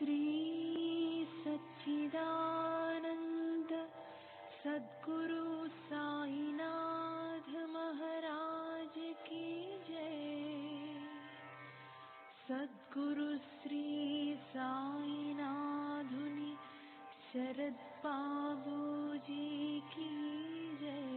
श्री सच्चिदानंद सद्गुरु साईनाथ महाराज की जय। सद्गुरु श्री साईनाथुनि शरद बाबू जी की जय।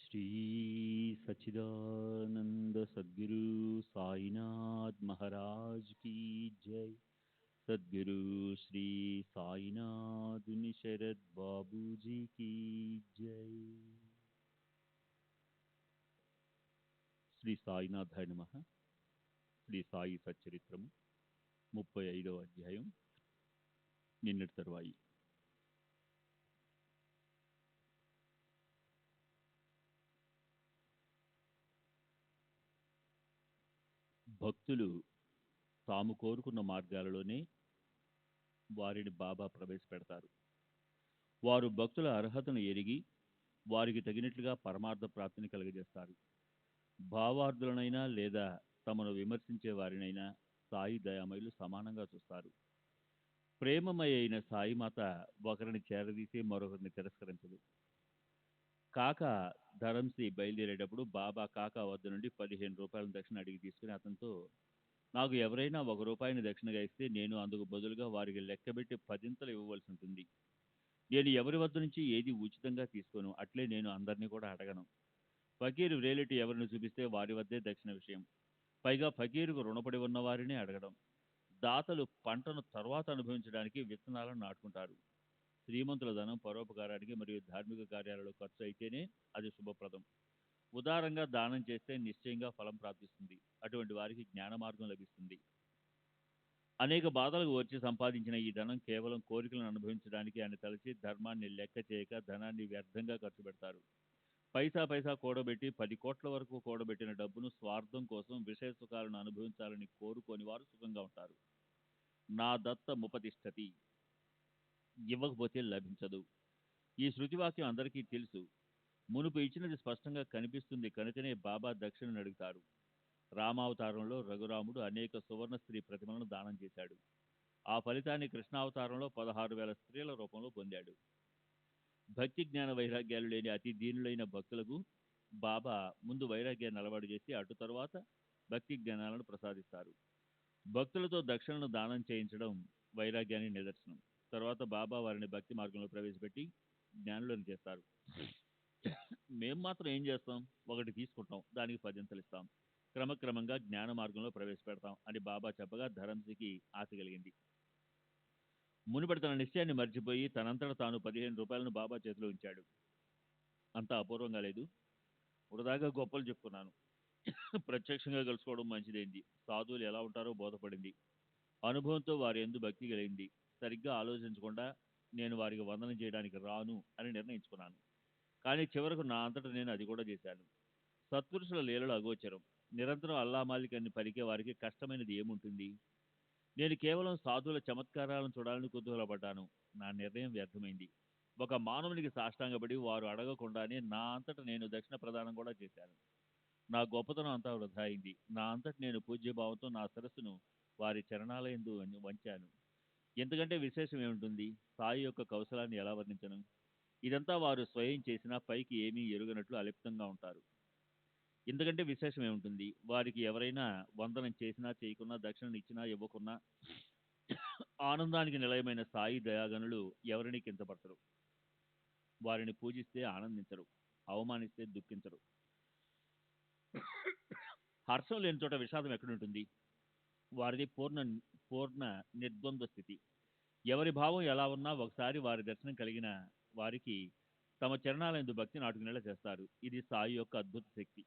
श्री सच्चिदानंद सद्गुरु साईनाथ महाराज की जय। सद्गुरु श्री साईनाथ शरद बाबू जी की जय। శ్రీ సాయినాథాయ నమః. శ్రీ సాయి సచ్చరిత్రము 35వ అధ్యాయం. నిన్నటి తరువాయి. భక్తులు తాము కోరుకున్న మార్గాలలోనే వారిని బాబా ప్రవేశపెడతారు. వారు భక్తుల అర్హతను ఎరిగి వారికి తగినట్లుగా పరమార్థ ప్రాప్తిని కలుగజేస్తారు. భావార్థులనైనా లేదా తమను విమర్శించే వారినైనా సాయి దయామయులు సమానంగా చూస్తారు. ప్రేమమయ అయిన సాయిమాత ఒకరిని చేరదీసి మరొకరిని తిరస్కరించదు. కాక ధరంసి బయలుదేరేటప్పుడు బాబా కాకా వద్ద నుండి 15 రూపాయల దక్షిణ అడిగి తీసుకుని అతనితో, నాకు ఎవరైనా 1 రూపాయిని దక్షిణగా ఇస్తే నేను అందుకు బదులుగా వారికి లెక్కబెట్టి 10 ఇవ్వవలసి ఉంటుంది. నేను ఎవరి వద్ద నుంచి ఏది ఉచితంగా తీసుకోను. అట్లే నేను అందరినీ కూడా అడగను. ఫకీరు వ్రేలిటి ఎవరిని చూపిస్తే వారి వద్దే దక్షిణ విషయం. పైగా ఫకీరుకు రుణపడి ఉన్న వారిని అడగడం. దాతలు పంటను తర్వాత అనుభవించడానికి విత్తనాలను నాటుకుంటారు. శ్రీమంతుల ధనం పరోపకారానికి మరియు ధార్మిక కార్యాలలో ఖర్చు అయితేనే అది శుభప్రదం. ఉదారంగా దానం చేస్తే నిశ్చయంగా ఫలం ప్రాప్తిస్తుంది. అటువంటి వారికి జ్ఞాన మార్గం లభిస్తుంది. అనేక బాధలకు వచ్చి సంపాదించిన ఈ ధనం కేవలం కోరికలను అనుభవించడానికి అని తలచి ధర్మాన్ని లెక్క చేయక ధనాన్ని వ్యర్థంగా ఖర్చు పెడతారు. పైసా పైసా కూడబెట్టి 10 కోట్ల వరకు కూడబెట్టిన డబ్బును స్వార్థం కోసం విషయ సుఖాలను అనుభవించాలని కోరుకోని వారు సుఖంగా ఉంటారు. నా దత్త ముపతిష్టతి, ఇవ్వకపోతే లభించదు. ఈ శృతివాక్యం అందరికీ తెలుసు. మునుపు ఇచ్చినది స్పష్టంగా కనిపిస్తుంది కనుకనే బాబా దక్షిణను అడుగుతారు. రామావతారంలో రఘురాముడు అనేక సువర్ణ స్త్రీ ప్రతిమలను దానం చేశాడు. ఆ ఫలితాన్ని కృష్ణావతారంలో 16,000 స్త్రీల రూపంలో పొందాడు. భక్తి జ్ఞాన వైరాగ్యాలు లేని అతి దీనులైన భక్తులకు బాబా ముందు వైరాగ్యాన్ని అలవాటు చేసి అటు తరువాత భక్తి జ్ఞానాలను ప్రసాదిస్తారు. భక్తులతో దక్షిణను దానం చేయించడం వైరాగ్యానికి నిదర్శనం. తర్వాత బాబా వారిని భక్తి మార్గంలో ప్రవేశపెట్టి జ్ఞానులను చేస్తారు. మేము మాత్రం ఏం చేస్తాం? ఒకటి తీసుకుంటాం, దానికి 10 అంతలు ఇస్తాం, క్రమక్రమంగా జ్ఞాన మార్గంలో ప్రవేశపెడతాం అని బాబా చెప్పగా ధరంసికి ఆశ కలిగింది. మునుపటి తన నిశ్చయాన్ని మర్చిపోయి తనంతట తాను 15 రూపాయలను బాబా చేతిలో ఉంచాడు. అంతా అపూర్వంగా లేదు. వృధాగా గొప్పలు చెప్పుకున్నాను. ప్రత్యక్షంగా కలుసుకోవడం మంచిదైంది. సాధువులు ఎలా ఉంటారో బోధపడింది. అనుభవంతో వారి యందు భక్తి కలిగింది. సరిగ్గా ఆలోచించకుండా నేను వారికి వందనం చేయడానికి రాను అని నిర్ణయించుకున్నాను. కానీ చివరకు నా అంతటా నేను అది కూడా చేశాను. సత్పురుషుల లీలలు అగోచరం. నిరంతరం అల్లామాలికని పలికే వారికి కష్టమైనది ఏముంటుంది? నేను కేవలం సాధువుల చమత్కారాలను చూడాలని కుతూహలపడ్డాను. నా నిర్ణయం వ్యర్థమైంది. ఒక మానవునికి సాష్టాంగపడి వారు అడగకుండానే నా అంతటా నేను దక్షిణ ప్రదానం కూడా చేశాను. నా గొప్పతనం అంతా వృధా అయింది. నా అంతట నేను పూజ్యభావంతో నా సరస్సును వారి చరణాలయందు వంచాను. ఎంతకంటే విశేషం ఏముంటుంది? సాయి యొక్క కౌశలాన్ని ఎలా వర్ణించను? ఇదంతా వారు స్వయం చేసినా పైకి ఏమీ ఎరుగనట్లు అలిప్తంగా ఉంటారు. ఇంతకంటే విశేషం ఏముంటుంది? వారికి ఎవరైనా వందనం చేసినా చేయకున్నా, దక్షిణను ఇచ్చినా ఇవ్వకున్నా ఆనందానికి నిలయమైన సాయి దయాగనులు ఎవరిని కించపడతారు. వారిని పూజిస్తే ఆనందించరు, అవమానిస్తే దుఃఖించరు. హర్షం లేని చోట విషాదం ఎక్కడుంటుంది? వారిది పూర్ణ నిర్ద్వంద్వ స్థితి. ఎవరి భావం ఎలా ఉన్నా ఒకసారి వారి దర్శనం కలిగిన వారికి తమ చరణాలందు భక్తి నాటుకునేలా చేస్తారు. ఇది సాయి యొక్క అద్భుత శక్తి.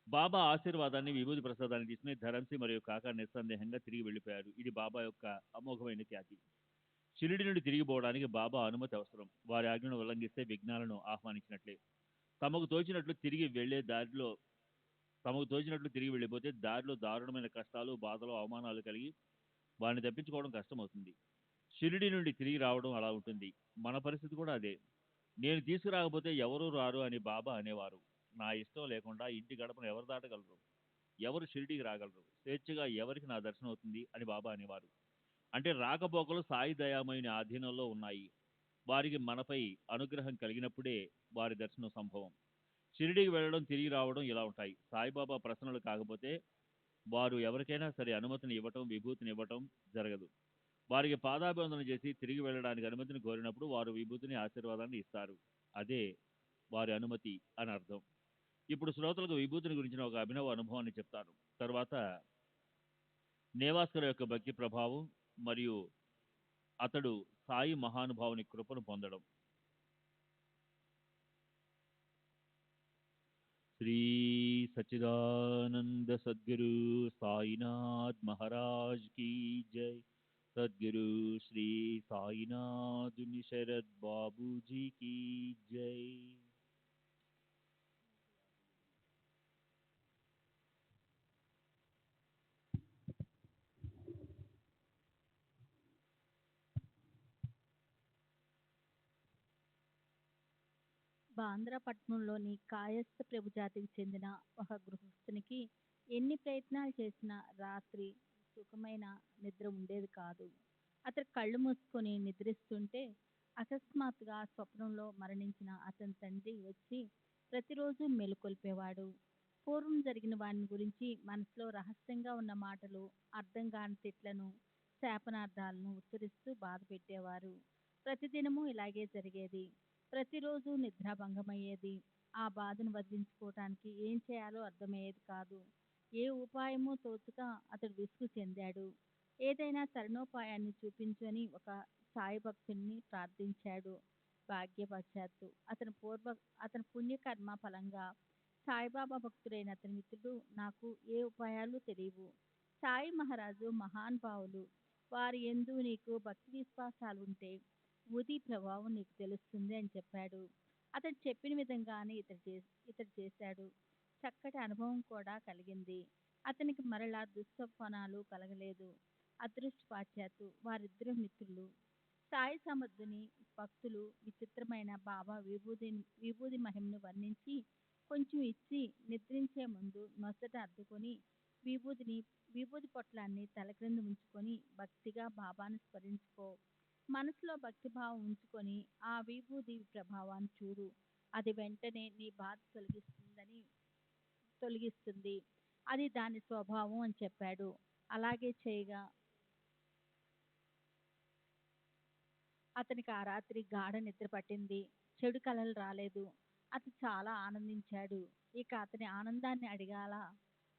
బాబా ఆశీర్వాదాన్ని విభూతి ప్రసాదాన్ని తీసుకుని ధరంసి మరియు కాకా నిస్సందేహంగా తిరిగి వెళ్ళిపోయారు. ఇది బాబా యొక్క అమోఘమైన ఖ్యాతి. షిరిడి నుండి తిరిగి పోవడానికి బాబా అనుమతి అవసరం. వారి ఆజ్ఞను ఉల్లంఘిస్తే విఘ్నాలను ఆహ్వానించినట్లే. తమకు తోచినట్లు తిరిగి వెళ్ళిపోతే దారిలో దారుణమైన కష్టాలు, బాధలు, అవమానాలు కలిగి వారిని తప్పించుకోవడం కష్టమవుతుంది. షిరిడి నుండి తిరిగి రావడం అలా ఉంటుంది. మన పరిస్థితి కూడా అదే. నేను తీసుకురాకపోతే ఎవరూ రారు అని బాబా అనేవారు. నా ఇష్టం లేకుండా ఇంటి గడపను ఎవరు దాటగలరు? ఎవరు షిరిడీకి రాగలరు? స్వేచ్ఛగా ఎవరికి నా దర్శనం అవుతుంది అని బాబా అనేవారు. అంటే రాకపోకలు సాయి దయామయుని ఆధీనంలో ఉన్నాయి. వారికి మనపై అనుగ్రహం కలిగినప్పుడే వారి దర్శనం సంభవం. షిరిడీకి వెళ్ళడం, తిరిగి రావడం ఇలా ఉంటాయి. సాయిబాబా ప్రసన్నులు కాకపోతే వారు ఎవరికైనా సరే అనుమతిని ఇవ్వటం, విభూతిని ఇవ్వటం జరగదు. వారికి పాదాభివందన చేసి తిరిగి వెళ్ళడానికి అనుమతిని కోరినప్పుడు వారు విభూతిని, ఆశీర్వాదాన్ని ఇస్తారు. అదే వారి అనుమతి అని అర్థం. ఇప్పుడు శ్రోతలకు విభూతిని గురించిన ఒక అభినవ అనుభవాన్ని చెప్తాను. తర్వాత నేవాస్కర్ యొక్క భక్తి ప్రభావం మరియు అతడు సాయి మహానుభావుని కృపను పొందడం. శ్రీ సచ్చిదానంద సద్గురు సాయినాథ్ మహారాజ్ की जय. सद्गुरु श्री साईनाथ शरद बाबू जी की जय. బాంద్రాపట్నంలోని కాయస్థ ప్రభు జాతికి చెందిన ఒక గృహస్థునికి ఎన్ని ప్రయత్నాలు చేసినా రాత్రి సుఖమైన నిద్ర ఉండేది కాదు. అతను కళ్ళు మూసుకొని నిద్రిస్తుంటే అకస్మాత్తుగా స్వప్నంలో మరణించిన అతని తండ్రి వచ్చి ప్రతిరోజు మెలుకొల్పేవాడు. పూర్వం జరిగిన వాని గురించి మనసులో రహస్యంగా ఉన్న మాటలు, అర్థం కాని తిట్లను, శాపనార్థాలను ఉచ్చరిస్తూ బాధ పెట్టేవారు. ప్రతిదినము ఇలాగే జరిగేది. ప్రతిరోజు నిద్రాభంగమయ్యేది. ఆ బాధను వదిలించుకోవటానికి ఏం చేయాలో అర్థమయ్యేది కాదు. ఏ ఉపాయమూ తోచక అతడు విసుగు చెందాడు. ఏదైనా తరుణోపాయాన్ని చూపించని ఒక సాయి భక్తుడిని ప్రార్థించాడు. భాగ్యవశాత్తు అతని పుణ్యకర్మ ఫలంగా సాయిబాబా భక్తుడైన అతని మిత్రుడు, నాకు ఏ ఉపాయాలు తెలియవు, సాయి మహారాజు మహానుభావులు, వారి యందు నీకు భక్తి విశ్వాసాలు ఉంటే ఊది ప్రభావం నీకు తెలుస్తుంది అని చెప్పాడు. అతడు చెప్పిన విధంగానే ఇతడు చేశాడు. చక్కటి అనుభవం కూడా కలిగింది. అతనికి మరలా దుస్సపనాలు కలగలేదు. అదృష్టవశాత్తు వారిద్దరు మిత్రులు సాయి సమర్థుని భక్తులు విచిత్రమైన బాబా విభూది మహిమను వర్ణించి కొంచెం ఇచ్చి నిద్రించే ముందు నొసట అద్దుకొని విభూది పొట్లాన్ని తల క్రింద ఉంచుకొని భక్తిగా బాబాను స్మరించుకో. మనసులో భక్తిభావం ఉంచుకొని ఆ విభూది ప్రభావాన్ని చూడు. అది వెంటనే నీ బాధ తొలగిస్తుంది. అది దాని స్వభావం అని చెప్పాడు. అలాగే చేయగా అతనికి ఆ రాత్రి గాఢ నిద్ర పట్టింది. చెడు కలలు రాలేదు. అతను చాలా ఆనందించాడు. ఇక అతని ఆనందాన్ని అడిగాల.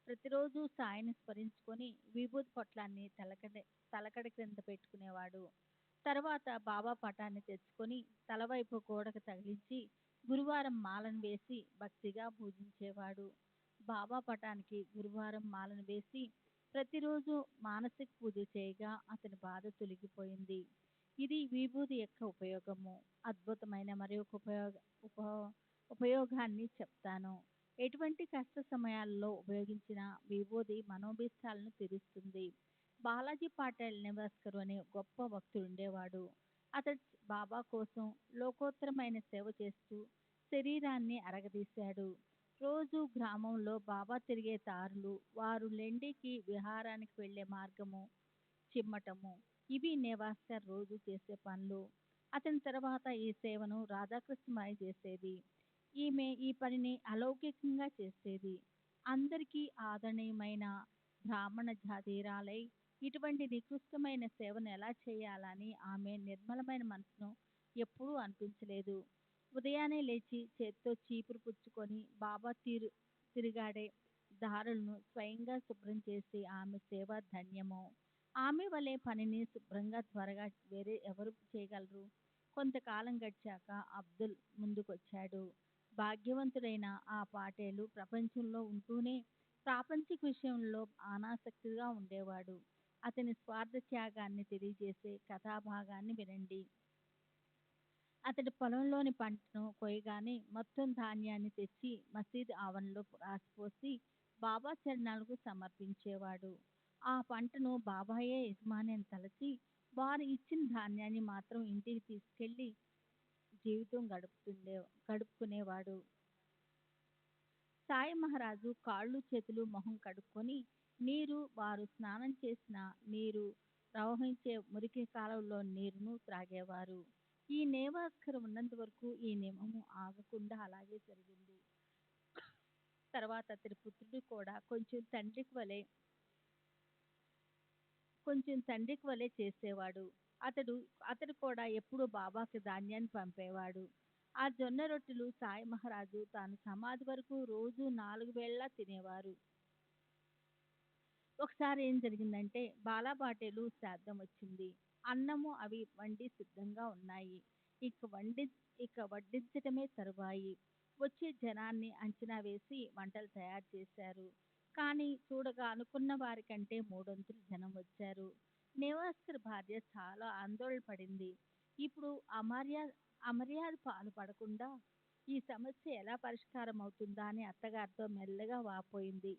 ప్రతిరోజు సాయిని స్మరించుకొని విభూతి పొట్లాన్ని తలకడ క్రింద పెట్టుకునేవాడు. తర్వాత బాబా పటాన్ని తెచ్చుకొని తలవైపు గోడకు తగిలించి గురువారం మాలను వేసి భక్తిగా పూజించేవాడు. బాబా పటానికి గురువారం మాలను వేసి ప్రతిరోజు మానసిక పూజ చేయగా అతని బాధ తొలగిపోయింది. ఇది విభూది యొక్క ఉపయోగము. అద్భుతమైన మరి ఒక ఉపయోగాన్ని చెప్తాను. ఎటువంటి కష్ట సమయాల్లో ఉపయోగించిన విభూది మనోభీష్టాలను తీరుస్తుంది. బాలాజీ పాటిల్ నెవాస్కర్ అనే గొప్ప భక్తుడు ఉండేవాడు. అతడు బాబా కోసం లోకోత్తరమైన సేవ చేస్తూ శరీరాన్ని అరగదీశాడు. రోజు గ్రామంలో బాబా తిరిగే దారులు, వారు లెండికి విహారానికి వెళ్లే మార్గము చిమ్మటము, ఇవి నెవాస్కర్ రోజు చేసే పనులు. అతని తర్వాత ఈ సేవను రాధాకృష్ణమాయి చేసేది. ఈమె ఈ పనిని అలౌకికంగా చేసేది. అందరికీ ఆదరణీయమైన బ్రాహ్మణ జాతీయురాలై ఇటువంటి నికృష్టమైన సేవను ఎలా చేయాలని ఆమె నిర్మలమైన మనసును ఎప్పుడూ అనిపించలేదు. ఉదయాన్నే లేచి చేత్తో చీపురు పుచ్చుకొని బాబా తిరిగాడే దారులను స్వయంగా శుభ్రం చేసి ఆమె సేవ ధన్యము. ఆమె వలె పనిని శుభ్రంగా త్వరగా వేరే ఎవరు చేయగలరు? కొంతకాలం గడిచాక అబ్దుల్ ముందుకొచ్చాడు. భాగ్యవంతుడైన ఆ పాటేలు ప్రపంచంలో ఉంటూనే ప్రాపంచిక విషయంలో అనాసక్తిగా ఉండేవాడు. అతని స్వార్థ త్యాగాన్ని తెలియజేసే కథాభాగాన్ని వినండి. అతడి పొలంలోని పంటను కొయ్యగానే మొత్తం ధాన్యాన్ని తెచ్చి మసీదు ఆవరణలో రాసిపోసి బాబా చరణాలకు సమర్పించేవాడు. ఆ పంటను బాబాయే యజమాని అని తలచి వారు ఇచ్చిన ధాన్యాన్ని మాత్రం ఇంటికి తీసుకెళ్లి జీవితం గడుపుకునేవాడు. సాయి మహారాజు కాళ్ళు చేతులు మొహం కడుక్కొని వారు స్నానం చేసిన నీరు ప్రవహించే మురికి కాలంలో నీరును త్రాగేవారు. ఈ నేవాస్కర్ ఉన్నంత వరకు ఈ నియమము ఆగకుండా అలాగే జరిగింది. తర్వాత అతడి పుత్రుడు కూడా కొంచెం తండ్రికి వలె చేసేవాడు. అతడు కూడా ఎప్పుడూ బాబాకి ధాన్యాన్ని పంపేవాడు. ఆ జొన్న రొట్టెలు సాయి మహారాజు తాను సమాధి వరకు రోజు 4 వేళలా తినేవారు. ఒకసారి ఏం జరిగిందంటే బాలాపాటేలు శ్రాద్ధం వచ్చింది. అన్నము అవి వండి సిద్ధంగా ఉన్నాయి. ఇక వడ్డించటమే తరువాయి. వచ్చే జనాన్ని అంచనా వేసి వంటలు తయారు చేశారు. కానీ చూడగా అనుకున్న వారి కంటే 3 జనం వచ్చారు. నేవాస్కర్ భార్య చాలా ఆందోళన పడింది. ఇప్పుడు అమర్యాద పాలు పడకుండా ఈ సమస్య ఎలా పరిష్కారం అవుతుందా అని అత్తగారితో మెల్లగా వాపోయింది.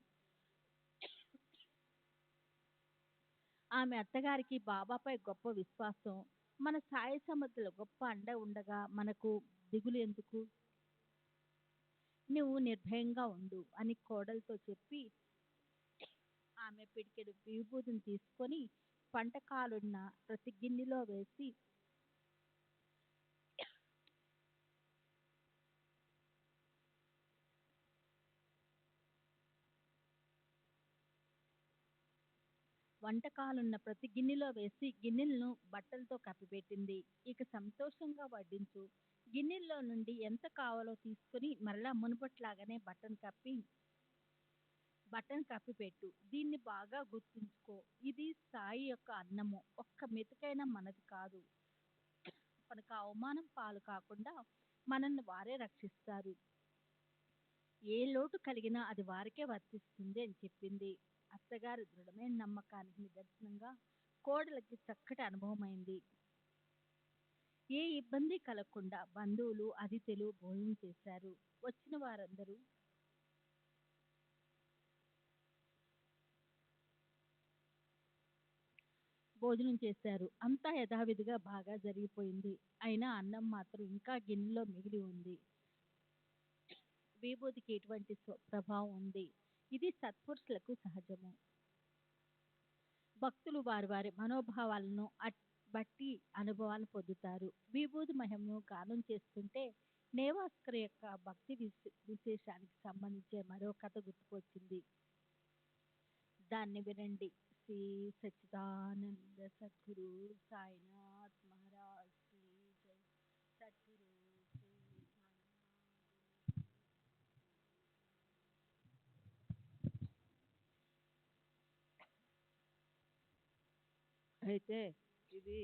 ఆమె అత్తగారికి బాబాపై గొప్ప విశ్వాసం. మన సాయి సమర్థుల గొప్ప అండ ఉండగా మనకు దిగులు ఎందుకు? నువ్వు నిర్భయంగా ఉండు అని కోడలతో చెప్పి ఆమె పిడికెడు విభూతిని తీసుకొని పంట కాలున్న ప్రతి గిన్నెలో వేసి గిన్నెలను బట్టలతో కప్పిపెట్టింది. ఇక సంతోషంగా వడ్డించు. గిన్నెల్లో నుండి ఎంత కావాలో తీసుకుని మరలా మునుపట్లాగానే బట్టను కప్పి బటన్ కప్పిపెట్టు. దీన్ని బాగా గుర్తుంచుకో. ఇది సాయి యొక్క అన్నము. ఒక్క మెతుకైనా మనది కాదు. మనకు అవమానం పాలు కాకుండా మనల్ని వారే రక్షిస్తారు. ఏ లోటు కలిగినా అది వారికే వర్తిస్తుంది అని చెప్పింది. అత్తగారి దృఢమైన నమ్మకానికి నిదర్శనంగా కోడలికి చక్కటి అనుభవమైంది. ఏ ఇబ్బంది కలగకుండా బంధువులు అతిథులు భోజనం చేశారు. వచ్చిన వారందరూ భోజనం చేశారు. అంతా యథావిధిగా బాగా జరిగిపోయింది. అయినా అన్నం మాత్రం ఇంకా గిన్నెలో మిగిలి ఉంది. విభూతికి ఎటువంటి ప్రభావం ఉంది. ఇది సత్పురుషులకు సహజము. భక్తులు వారి వారి మనోభావాలను బట్టి అనుభవాలను పొందుతారు. విభూతి మహిమను గానం చేస్తుంటే నేవాస్కర్ యొక్క భక్తి విశేషానికి సంబంధించే మరో కథ గుర్తుకొచ్చింది. దాన్ని వినండి. శ్రీ సచ్చిదానంద సద్గురు సాయినాథ్ మహారాజ్ శ్రీ జై సద్గురు శ్రీ సాయినాథ్. అయితే ఇది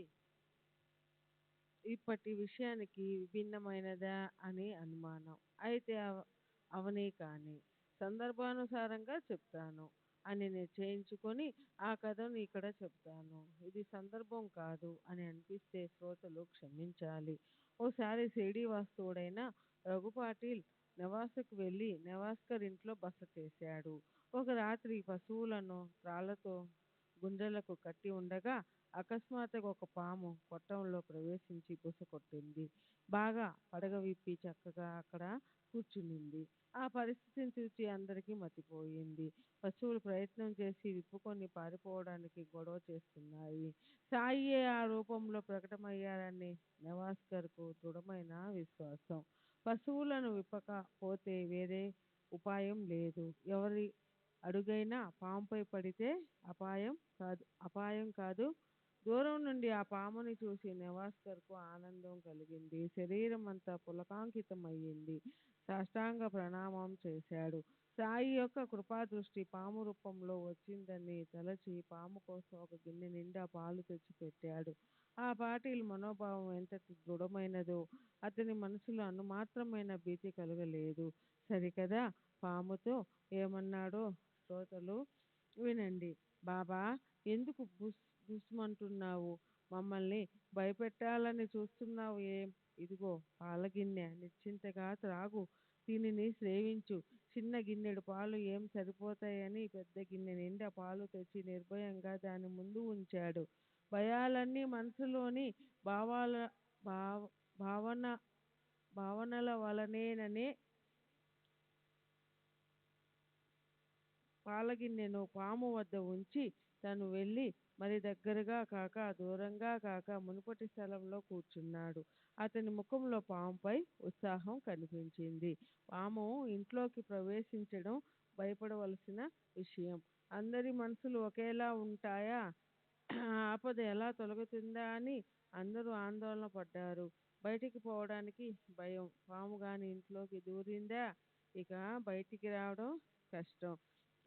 ఇప్పటి విషయానికి విభిన్నమైనదా అని అనుమానం. అయితే అవనే కానీ సందర్భానుసారంగా చెప్తాను అని నిశ్చయించుకొని ఆ కథను ఇక్కడ చెప్తాను. ఇది సందర్భం కాదు అని అనిపిస్తే శ్రోతలు క్షమించాలి. ఓసారి షిరిడీ వాస్తవుడైన రఘుపాటిల్ నెవాస్కు వెళ్ళి నెవాస్కర్ ఇంట్లో బస చేశాడు. ఒక రాత్రి పశువులను త్రాళ్లతో గుంజలకు కట్టి ఉండగా అకస్మాత్తుగా ఒక పాము కొట్టంలో ప్రవేశించి బుసకొట్టింది. బాగా పడగ విప్పి చక్కగా అక్కడ కూర్చునింది. ఆ పరిస్థితిని చూసి అందరికీ మతిపోయింది. పశువులు ప్రయత్నం చేసి విప్పుకొని పారిపోవడానికి గొడవ చేస్తున్నాయి. సాయియే ఆ రూపంలో ప్రకటమయ్యారని నెవాస్కర్కు దృఢమైన విశ్వాసం. పశువులను విప్పకపోతే వేరే ఉపాయం లేదు. ఎవరి అడుగైనా పాముపై పడితే అపాయం కాదు. దూరం నుండి ఆ పాముని చూసి నెవాస్కర్కు ఆనందం కలిగింది. శరీరం అంతా పులకాంకితం అయ్యింది. సాష్టాంగ ప్రణామం చేశాడు. సాయి యొక్క కృపాదృష్టి పాము రూపంలో వచ్చిందని తలచి పాము కోసం ఒక గిన్నె నిండా పాలు తెచ్చిపెట్టాడు. ఆ పాటిల్ మనోభావం ఎంతటి దృఢమైనదో అతని మనసులో అణుమాత్రమైన భీతి కలగలేదు. సరికదా, పాముతో ఏమన్నాడో శ్రోతలు వినండి. బాబా, ఎందుకు బుస్మంటున్నావు? మమ్మల్ని భయపెట్టాలని చూస్తున్నావు ఏం? ఇదిగో పాలగిన్నె, నిశ్చింతగా త్రాగు. దీనిని సేవించు. చిన్న గిన్నెడు పాలు ఏం సరిపోతాయని పెద్ద గిన్నె నిండా పాలు తెచ్చి నిర్భయంగా దాని ముందు ఉంచాడు. భయాలన్నీ మనసులోని భావనల వలనేననే పాలగిన్నెను పాము వద్ద ఉంచి తను వెళ్ళి మరి దగ్గరగా కాక దూరంగా కాక మునుపటి స్థలంలో కూర్చున్నాడు. అతని ముఖంలో పాముపై ఉత్సాహం కనిపించింది. పాము ఇంట్లోకి ప్రవేశించడం భయపడవలసిన విషయం. అందరి మనసులు ఒకేలా ఉంటాయా? ఆపద ఎలా తొలగుతుందా అని అందరూ ఆందోళన పడ్డారు. బయటికి పోవడానికి భయం. పాము గాని ఇంట్లోకి దూరిందా ఇక బయటికి రావడం కష్టం.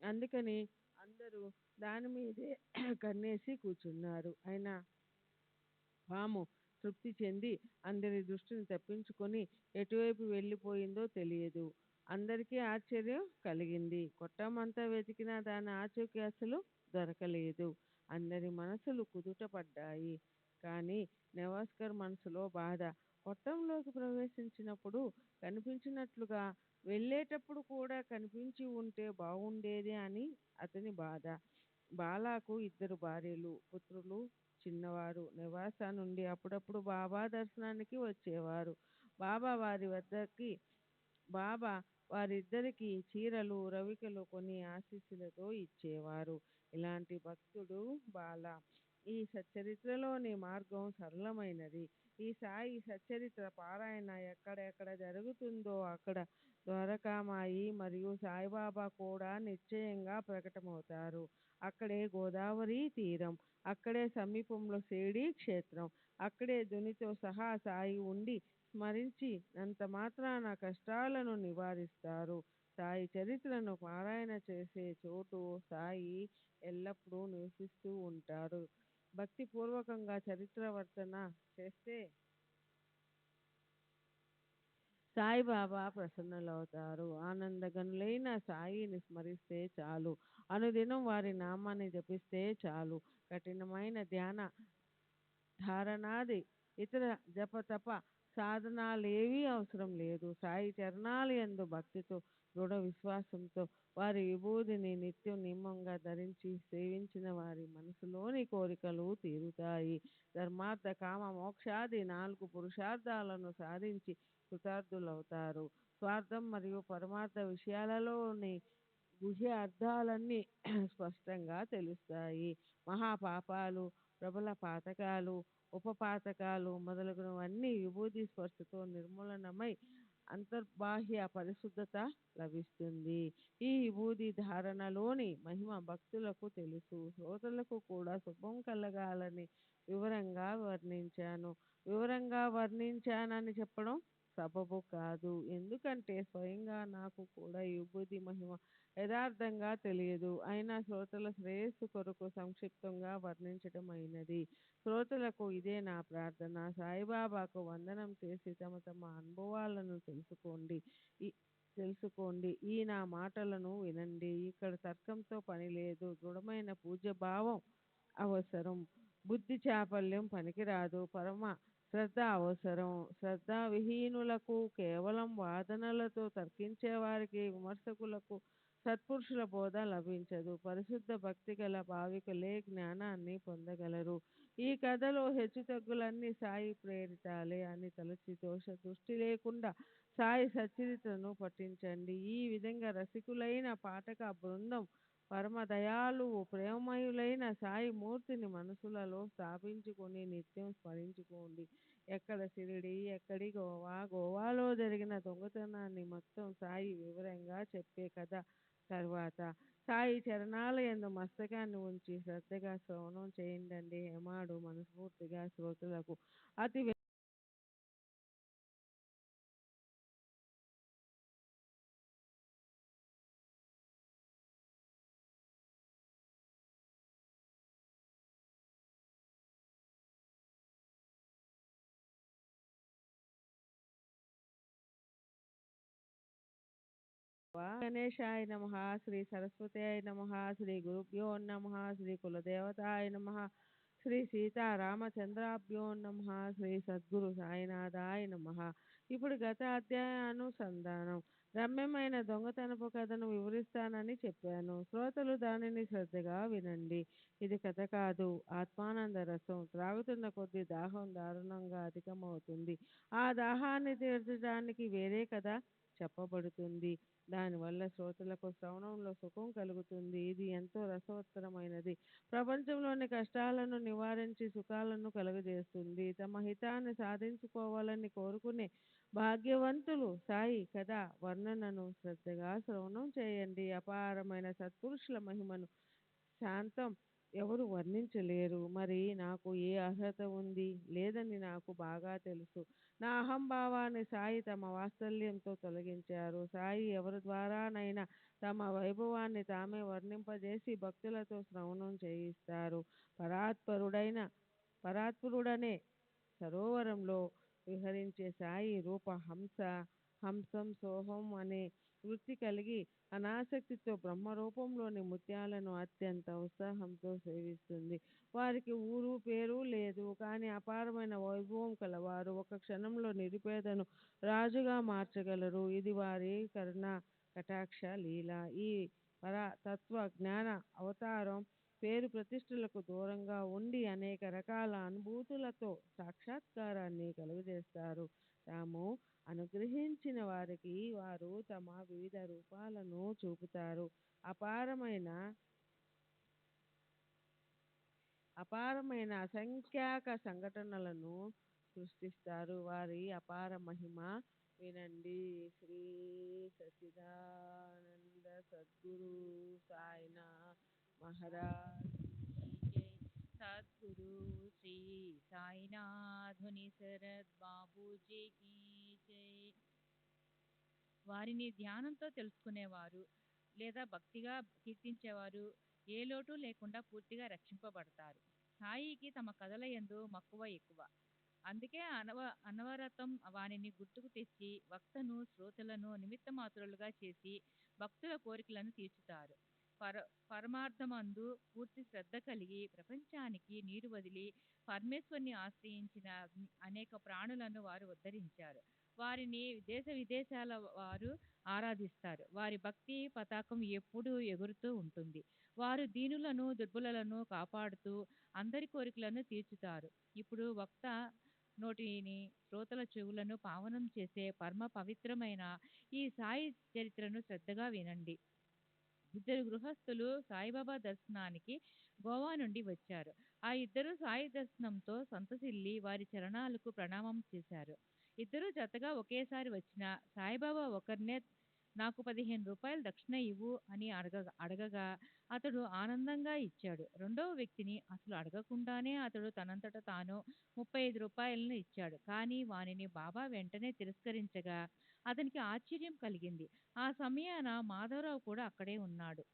అందుకని అందరూ దాని మీదే కన్నేసి కూర్చున్నారు. అయినా పాము తృప్తి చెంది అందరి దృష్టిని తప్పించుకొని ఎటువైపు వెళ్ళిపోయిందో తెలియదు. అందరికీ ఆశ్చర్యం కలిగింది. కొట్టమంతా వెతికినా దాని ఆచూకీ అసలు దొరకలేదు. అందరి మనసులు కుదుటపడ్డాయి. కానీ నెవాస్కర్ మనసులో బాధ. కొట్టంలోకి ప్రవేశించినప్పుడు కనిపించినట్లుగా వెళ్ళేటప్పుడు కూడా కనిపించి ఉంటే బాగుండేది అని అతని బాధ. బాలాకు 2 భార్యలు, పుత్రులు చిన్నవారు. నెవాస నుండి అప్పుడప్పుడు బాబా దర్శనానికి వచ్చేవారు. బాబా వారిద్దరికి చీరలు రవికలు కొని ఆశీస్సులతో ఇచ్చేవారు. ఇలాంటి భక్తుడు బాల. ఈ సచ్చరిత్రలోని మార్గం సరళమైనది. ఈ సాయి సచ్చరిత్ర పారాయణ ఎక్కడెక్కడ జరుగుతుందో అక్కడ ద్వారకామాయి మరియు సాయిబాబా కూడా నిశ్చయంగా ప్రకటమవుతారు. అక్కడే గోదావరి తీరం, అక్కడే సమీపంలో షిరిడీ క్షేత్రం, అక్కడే ధునితో సహా సాయి ఉండి స్మరించినంత మాత్రాన కష్టాలను నివారిస్తారు. సాయి చరిత్రను పారాయణ చేసే చోటు సాయి ఎల్లప్పుడూ నివసిస్తూ ఉంటారు. భక్తిపూర్వకంగా చరిత్రవర్తన చేస్తే సాయిబాబా ప్రసన్నులవుతారు. ఆనందగనులైన సాయిని స్మరిస్తే చాలు. అనుదినం వారి నామాన్ని జపిస్తే చాలు. కఠినమైన ధ్యాన ధారణాది ఇతర జపతప సాధనాలేవీ అవసరం లేదు. సాయి చరణాలు యందు భక్తితో దృఢ విశ్వాసంతో వారి విభూదిని నిత్యం నియమంగా ధరించి సేవించిన వారి మనసులోని కోరికలు తీరుతాయి. ధర్మార్థ కామ మోక్షాది 4 పురుషార్థాలను సాధించి కృతార్థులవుతారు. స్వార్థం మరియు పరమార్థ విషయాలలోని గుహ్య అర్థాలన్నీ స్పష్టంగా తెలుస్తాయి. మహాపాపాలు, ప్రబల పాతకాలు, ఉపపాతకాలు మొదలగునవన్నీ విభూతి స్పర్శతో నిర్మూలనమై అంతర్బాహ్య పరిశుద్ధత లభిస్తుంది. ఈ విభూతి ధారణలోని మహిమ భక్తులకు తెలుసు. శ్రోతలకు కూడా శుభం కలగాలని వివరంగా వర్ణించానని చెప్పడం సబబు కాదు. ఎందుకంటే స్వయంగా నాకు కూడా ఈ విభూతి మహిమ యథార్థంగా తెలియదు. అయినా శ్రోతల శ్రేయస్సు కొరకు సంక్షిప్తంగా వర్ణించడం అయినది. శ్రోతలకు ఇదే నా ప్రార్థన. సాయిబాబాకు వందనం చేసి తమ తమ అనుభవాలను తెలుసుకోండి. ఈ నా మాటలను వినండి. ఇక్కడ తర్కంతో పని లేదు. దృఢమైన పూజ్యభావం అవసరం. బుద్ధి చాపల్యం పనికిరాదు. పరమ శ్రద్ధ అవసరం. శ్రద్ధా విహీనులకు, కేవలం వాదనలతో తర్కించే వారికి, విమర్శకులకు సత్పురుషుల బోధ లభించదు. పరిశుద్ధ భక్తి గల భావికులే జ్ఞానాన్ని పొందగలరు. ఈ కథలో హెచ్చుతగ్గులన్నీ సాయి ప్రేరితాలే అని తలచి దృష్టి లేకుండా సాయి సచ్చరిత్రను పఠించండి. ఈ విధంగా రసికులైన పాఠక బృందం పరమ దయాళువు ప్రేమమయులైన సాయి మూర్తిని మనసులలో స్థాపించుకొని నిత్యం స్మరించుకోండి. ఎక్కడ షిరిడి, ఎక్కడి గోవా, గోవాలో జరిగిన దొంగతనాన్ని మొత్తం సాయి వివరంగా చెప్పే కథ తర్వాత సాయి చరణాల యందు మస్తకాన్ని ఉంచి శ్రద్ధగా శ్రవణం చేయండి. హేమాడు మనస్ఫూర్తిగా శ్రోతలకు అతి గణేశాయ నమ, శ్రీ సరస్వత్యాయ నమ, శ్రీ గురుభ్యో నమ, శ్రీ కులదేవతాయ నమ, శ్రీ సీతారామచంద్రాభ్యో నమ, శ్రీ సద్గురు సాయినాథాయ నమ. ఇప్పుడు గత అధ్యాయానుసంధానం. రమ్యమైన దొంగతనపు కథను వివరిస్తానని చెప్పాను. శ్రోతలు దానిని శ్రద్ధగా వినండి. ఇది కథ కాదు, ఆత్మానంద రసం. త్రాగుతున్న కొద్దీ దాహం దారుణంగా అధికమవుతుంది. ఆ దాహాన్ని తీర్చడానికి వేరే కథ చెప్పబడుతుంది. దానివల్ల శ్రోతలకు శ్రవణంలో సుఖం కలుగుతుంది. ఇది ఎంతో రసవత్తరమైనది. ప్రపంచంలోని కష్టాలను నివారించి సుఖాలను కలుగజేస్తుంది. తమ హితాన్ని సాధించుకోవాలని కోరుకునే భాగ్యవంతులు సాయి కథ వర్ణనను శ్రద్ధగా శ్రవణం చేయండి. అపారమైన సత్పురుషుల మహిమను శాంతం ఎవరు వర్ణించలేరు. మరి నాకు ఏ అర్హత ఉంది లేదని నాకు బాగా తెలుసు. నా అహంభావాన్ని సాయి తమ వాత్సల్యంతో తొలగించారు. సాయి ఎవరి ద్వారానైనా తమ వైభవాన్ని తామే వర్ణింపజేసి భక్తులతో శ్రవణం చేయిస్తారు. పరాత్పరుడనే సరోవరంలో విహరించే సాయి రూప హంసం సోహం అనే వృత్తి కలిగి అనాసక్తితో బ్రహ్మరూపంలోని ముత్యాలను అత్యంత ఉత్సాహంతో సేవిస్తుంది. వారికి ఊరు పేరు లేదు, కానీ అపారమైన వైభవం కలవారు. ఒక క్షణంలో నిరుపేదను రాజుగా మార్చగలరు. ఇది వారి కరుణ కటాక్ష లీల. ఈ తత్వ జ్ఞాన అవతారం పేరు ప్రతిష్టలకు దూరంగా ఉండి అనేక రకాల అనుభూతులతో సాక్షాత్కారాన్ని కలుగజేస్తారు. తాము అనుగ్రహించిన వారికి వారు తమ వివిధ రూపాలను చూపుతారు. అపారమైన అసంఖ్యాక సంఘటనలను సృష్టిస్తారు. వారి అపార మహిమ వినండి. శ్రీ సచ్చిదానంద సద్గురు సాయినాథ్ మహారాజ్ జై. సద్గురు శ్రీ సాయినాథుని శరత్ బాబూజీ की जय. వారిని ధ్యానంతో తెలుసుకునేవారు లేదా భక్తిగా కీర్తించేవారు ఏ లోటు లేకుండా పూర్తిగా రక్షింపబడతారు. సాయికి తమ కథల యందు మక్కువ ఎక్కువ. అందుకే అనవరతం వానిని గుర్తుకు తెచ్చి వక్తను శ్రోతలను నిమిత్త మాత్రులుగా చేసి భక్తుల కోరికలను తీర్చుతారు. పర పరమార్థమందు పూర్తి శ్రద్ధ కలిగి ప్రపంచానికి నీరు వదిలి పరమేశ్వరుని ఆశ్రయించిన అనేక ప్రాణులను వారు ఉద్ధరించారు. వారిని దేశ విదేశాల వారు ఆరాధిస్తారు. వారి భక్తి పతాకం ఎప్పుడూ ఎగురుతూ ఉంటుంది. వారు దీనులను దుర్బలులను కాపాడుతూ అందరి కోరికలను తీర్చుతారు. ఇప్పుడు వక్త నోటిని శ్రోతల చెవులను పావనం చేసే పరమ పవిత్రమైన ఈ సాయి చరిత్రను శ్రద్ధగా వినండి. ఇద్దరు గృహస్థులు సాయిబాబా దర్శనానికి గోవా నుండి వచ్చారు. ఆ ఇద్దరు సాయి దర్శనంతో సంతసిల్లి వారి చరణాలకు ప్రణామం చేశారు. ఇద్దరు జతగా ఒకేసారి వచ్చిన సాయిబాబా ఒకరినే నాకు 15 రూపాయలు దక్షిణ ఇవ్వు అని అడగగా అతడు ఆనందంగా ఇచ్చాడు. రెండవ వ్యక్తిని అసలు అడగకుండానే అతడు తనంతట తాను 35 రూపాయలను ఇచ్చాడు. కానీ వానిని బాబా వెంటనే తిరస్కరించగా అతనికి ఆశ్చర్యం కలిగింది. ఆ సమయాన మాధవరావు కూడా అక్కడే ఉన్నాడు.